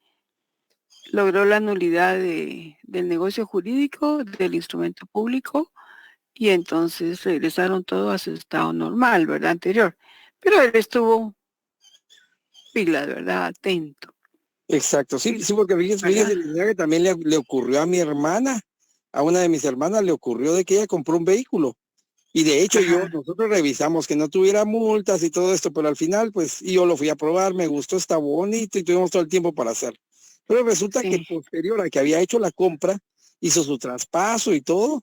logró la nulidad del negocio jurídico, del instrumento público, y entonces regresaron todo a su estado normal, ¿verdad? Anterior. Pero él estuvo pila, ¿verdad? Atento. Exacto, sí, sí, porque fíjese, licenciada, que también le ocurrió a mi hermana, a una de mis hermanas le ocurrió de que ella compró un vehículo. Y de hecho nosotros revisamos que no tuviera multas y todo esto, pero al final, pues, y yo lo fui a probar, me gustó, está bonito y tuvimos todo el tiempo para hacer. Pero resulta que posterior a que había hecho la compra, hizo su traspaso y todo,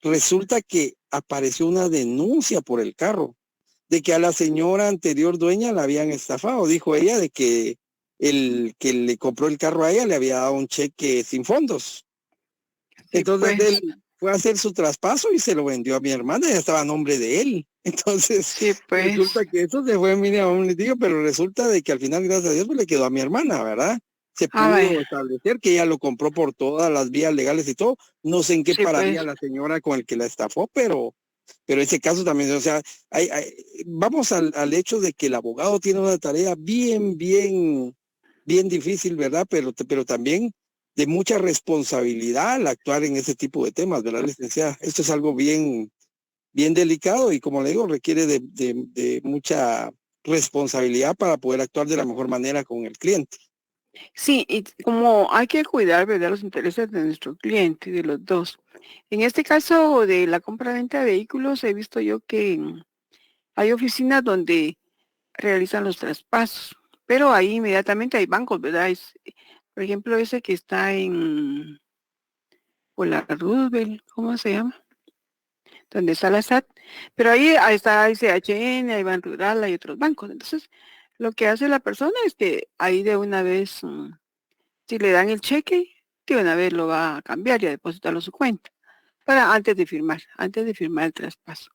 resulta que apareció una denuncia por el carro, de que a la señora anterior dueña la habían estafado. Dijo ella de que el que le compró el carro a ella le había dado un cheque sin fondos. Entonces pues. él fue a hacer su traspaso y se lo vendió a mi hermana, ya estaba a nombre de él. Entonces resulta que eso se fue a un litigio, pero resulta de que al final, gracias a Dios, pues le quedó a mi hermana, ¿verdad? Se pudo establecer que ella lo compró por todas las vías legales y todo. No sé en qué pararía la señora con el que la estafó, pero ese caso también, o sea, vamos al hecho de que el abogado tiene una tarea bien difícil, ¿verdad? Pero también de mucha responsabilidad al actuar en ese tipo de temas, ¿verdad, licenciada? Esto es algo bien delicado y, como le digo, requiere de mucha responsabilidad para poder actuar de la mejor manera con el cliente. Sí, y como hay que cuidar, ¿verdad?, los intereses de nuestro cliente, de los dos. En este caso de la compra-venta de vehículos, he visto yo que hay oficinas donde realizan los traspasos, pero ahí inmediatamente hay bancos, ¿verdad? Por ejemplo, ese que está por la Roosevelt, ¿cómo se llama? Donde está la SAT, pero ahí está CHN, hay Ban Rural, hay otros bancos. Entonces, lo que hace la persona es que ahí de una vez, si le dan el cheque, de una vez lo va a cambiar y a depositarlo a su cuenta, antes de firmar el traspaso.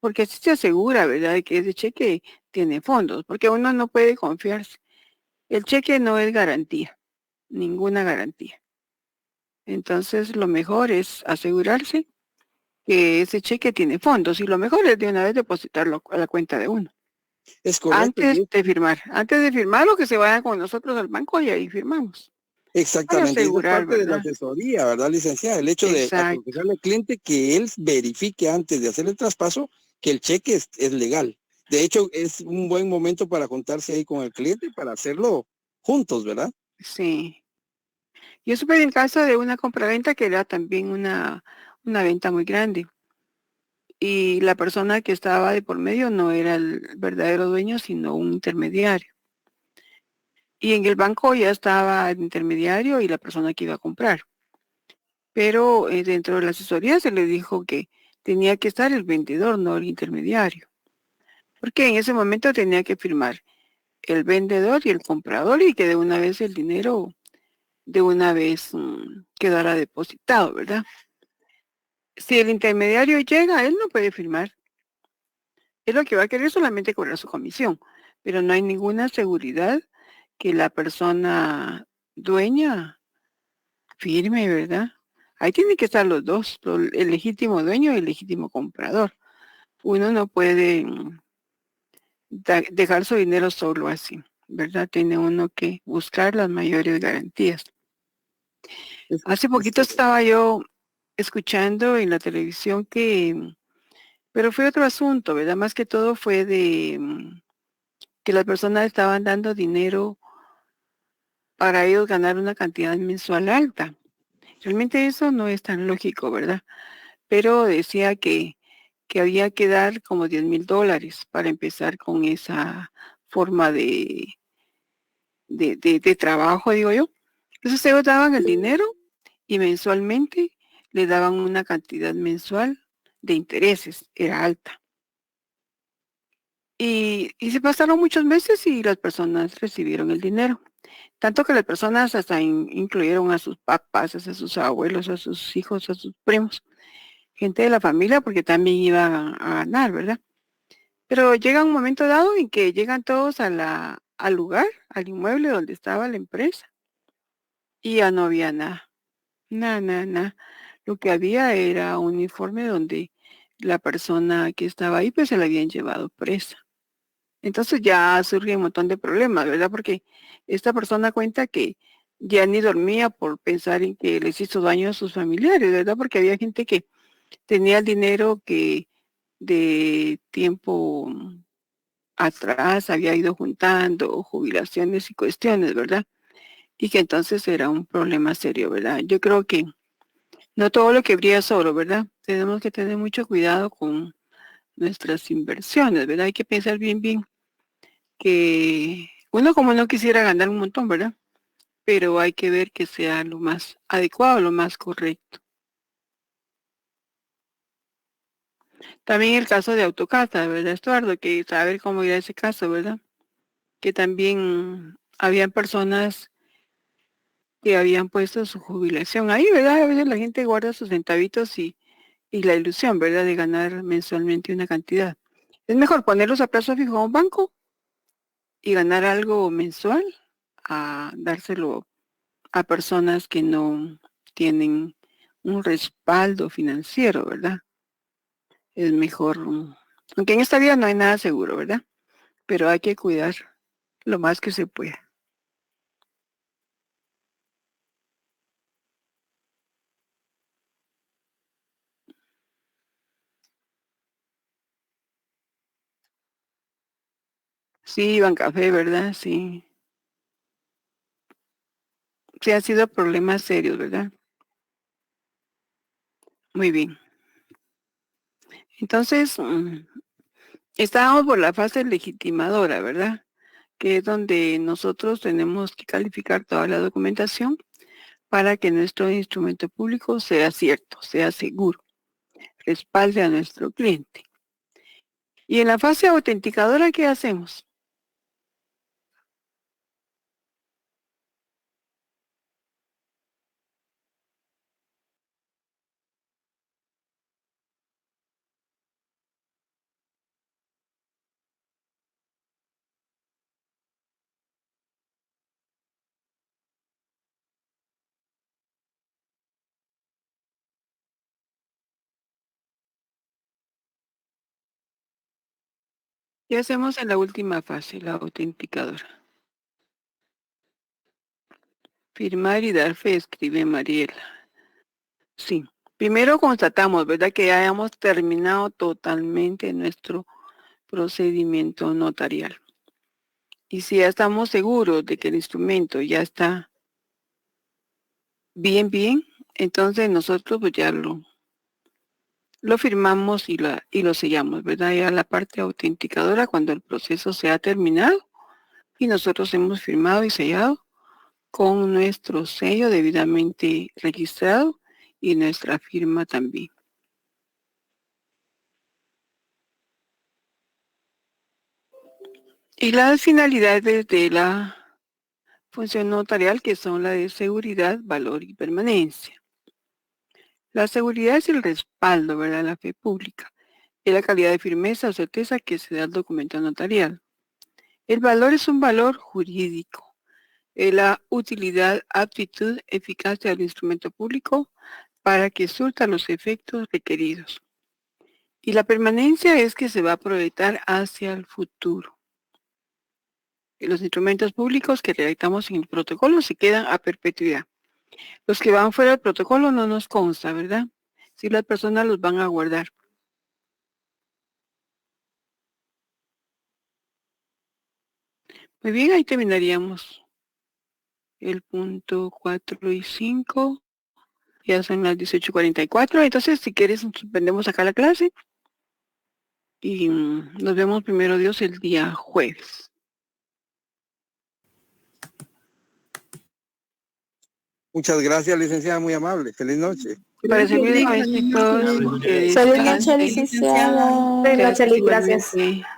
Porque así se asegura, ¿verdad?, de que ese cheque tiene fondos, porque uno no puede confiarse. El cheque no es garantía, ninguna garantía. Entonces, lo mejor es asegurarse que ese cheque tiene fondos y lo mejor es de una vez depositarlo a la cuenta de uno. Es correcto. Antes de firmar lo que se vaya con nosotros al banco y ahí firmamos. Exactamente, esa es parte de la asesoría, ¿verdad, licenciada? El hecho de aconsejarle al cliente que él verifique antes de hacer el traspaso que el cheque es legal. De hecho, es un buen momento para juntarse ahí con el cliente para hacerlo juntos, ¿verdad? Sí. Yo supe en el caso de una compraventa que era también una venta muy grande. Y la persona que estaba de por medio no era el verdadero dueño, sino un intermediario. Y en el banco ya estaba el intermediario y la persona que iba a comprar. Pero dentro de la asesoría se le dijo que tenía que estar el vendedor, no el intermediario. Porque en ese momento tenía que firmar el vendedor y el comprador y que de una vez el dinero quedara depositado, ¿verdad? Si el intermediario llega, él no puede firmar. Es lo que va a querer solamente cobrar su comisión, pero no hay ninguna seguridad que la persona dueña firme, ¿verdad? Ahí tienen que estar los dos, el legítimo dueño y el legítimo comprador. Uno no puede dejar su dinero solo así, ¿verdad? Tiene uno que buscar las mayores garantías. Hace poquito estaba yo escuchando en la televisión pero fue otro asunto, ¿verdad? Más que todo fue que las personas estaban dando dinero para ellos ganar una cantidad mensual alta. Realmente eso no es tan lógico, ¿verdad? Pero decía que había que dar como $10,000 para empezar con esa forma de trabajo, digo yo. Entonces ellos daban el dinero y mensualmente le daban una cantidad mensual de intereses, era alta. Y se pasaron muchos meses y las personas recibieron el dinero. Tanto que las personas hasta incluyeron a sus papás, a sus abuelos, a sus hijos, a sus primos, gente de la familia, porque también iban a ganar, ¿verdad? Pero llega un momento dado en que llegan todos al lugar, al inmueble donde estaba la empresa, y ya no había nada, nada. Lo que había era un informe donde la persona que estaba ahí, pues se la habían llevado presa. Entonces ya surge un montón de problemas, ¿verdad? Porque esta persona cuenta que ya ni dormía por pensar en que les hizo daño a sus familiares, ¿verdad? Porque había gente que tenía el dinero que de tiempo atrás había ido juntando jubilaciones y cuestiones, ¿verdad? Y que entonces era un problema serio, ¿verdad? Yo creo que no todo lo que brilla es oro, ¿verdad? Tenemos que tener mucho cuidado con nuestras inversiones, ¿verdad? Hay que pensar bien que uno como no quisiera ganar un montón, ¿verdad? Pero hay que ver que sea lo más adecuado, lo más correcto. También el caso de Autocasa, ¿verdad, Estuardo? Que saber cómo irá ese caso, ¿verdad? Que también habían personas que habían puesto su jubilación ahí, ¿verdad? A veces la gente guarda sus centavitos y la ilusión, ¿verdad? De ganar mensualmente una cantidad. Es mejor ponerlos a plazo fijo a un banco y ganar algo mensual a dárselo a personas que no tienen un respaldo financiero, ¿verdad? Es mejor, aunque en esta vida no hay nada seguro, ¿verdad? Pero hay que cuidar lo más que se pueda. Sí, Bancafé, ¿verdad? Sí. Sí, han sido problemas serios, ¿verdad? Muy bien. Entonces, estábamos por la fase legitimadora, ¿verdad? Que es donde nosotros tenemos que calificar toda la documentación para que nuestro instrumento público sea cierto, sea seguro, respalde a nuestro cliente. Y en la fase autenticadora, ¿qué hacemos? ¿Qué hacemos en la última fase, la autenticadora? Firmar y dar fe, escribe Mariela. Sí. Primero constatamos, ¿verdad? Que hayamos terminado totalmente nuestro procedimiento notarial. Y si ya estamos seguros de que el instrumento ya está bien, entonces nosotros pues ya lo firmamos y lo sellamos, ¿verdad? Ya la parte autenticadora cuando el proceso se ha terminado y nosotros hemos firmado y sellado con nuestro sello debidamente registrado y nuestra firma también. Y las finalidades de la función notarial, que son la de seguridad, valor y permanencia. La seguridad es el respaldo, ¿verdad? La fe pública. Es la calidad de firmeza o certeza que se da al documento notarial. El valor es un valor jurídico. Es la utilidad, aptitud, eficacia del instrumento público para que surta los efectos requeridos. Y la permanencia es que se va a proyectar hacia el futuro. Los instrumentos públicos que redactamos en el protocolo se quedan a perpetuidad. Los que van fuera del protocolo no nos consta, ¿verdad? Si las personas los van a guardar. Muy bien, ahí terminaríamos el punto 4 y 5. Ya son las 18:44. Entonces, si quieres, suspendemos acá la clase. Y nos vemos primero Dios el día jueves. Muchas gracias, licenciada, muy amable. Feliz noche. Para servirles, maestros, que Feliz noche, descansen. licenciada. Buenas noches, gracias. Igualmente.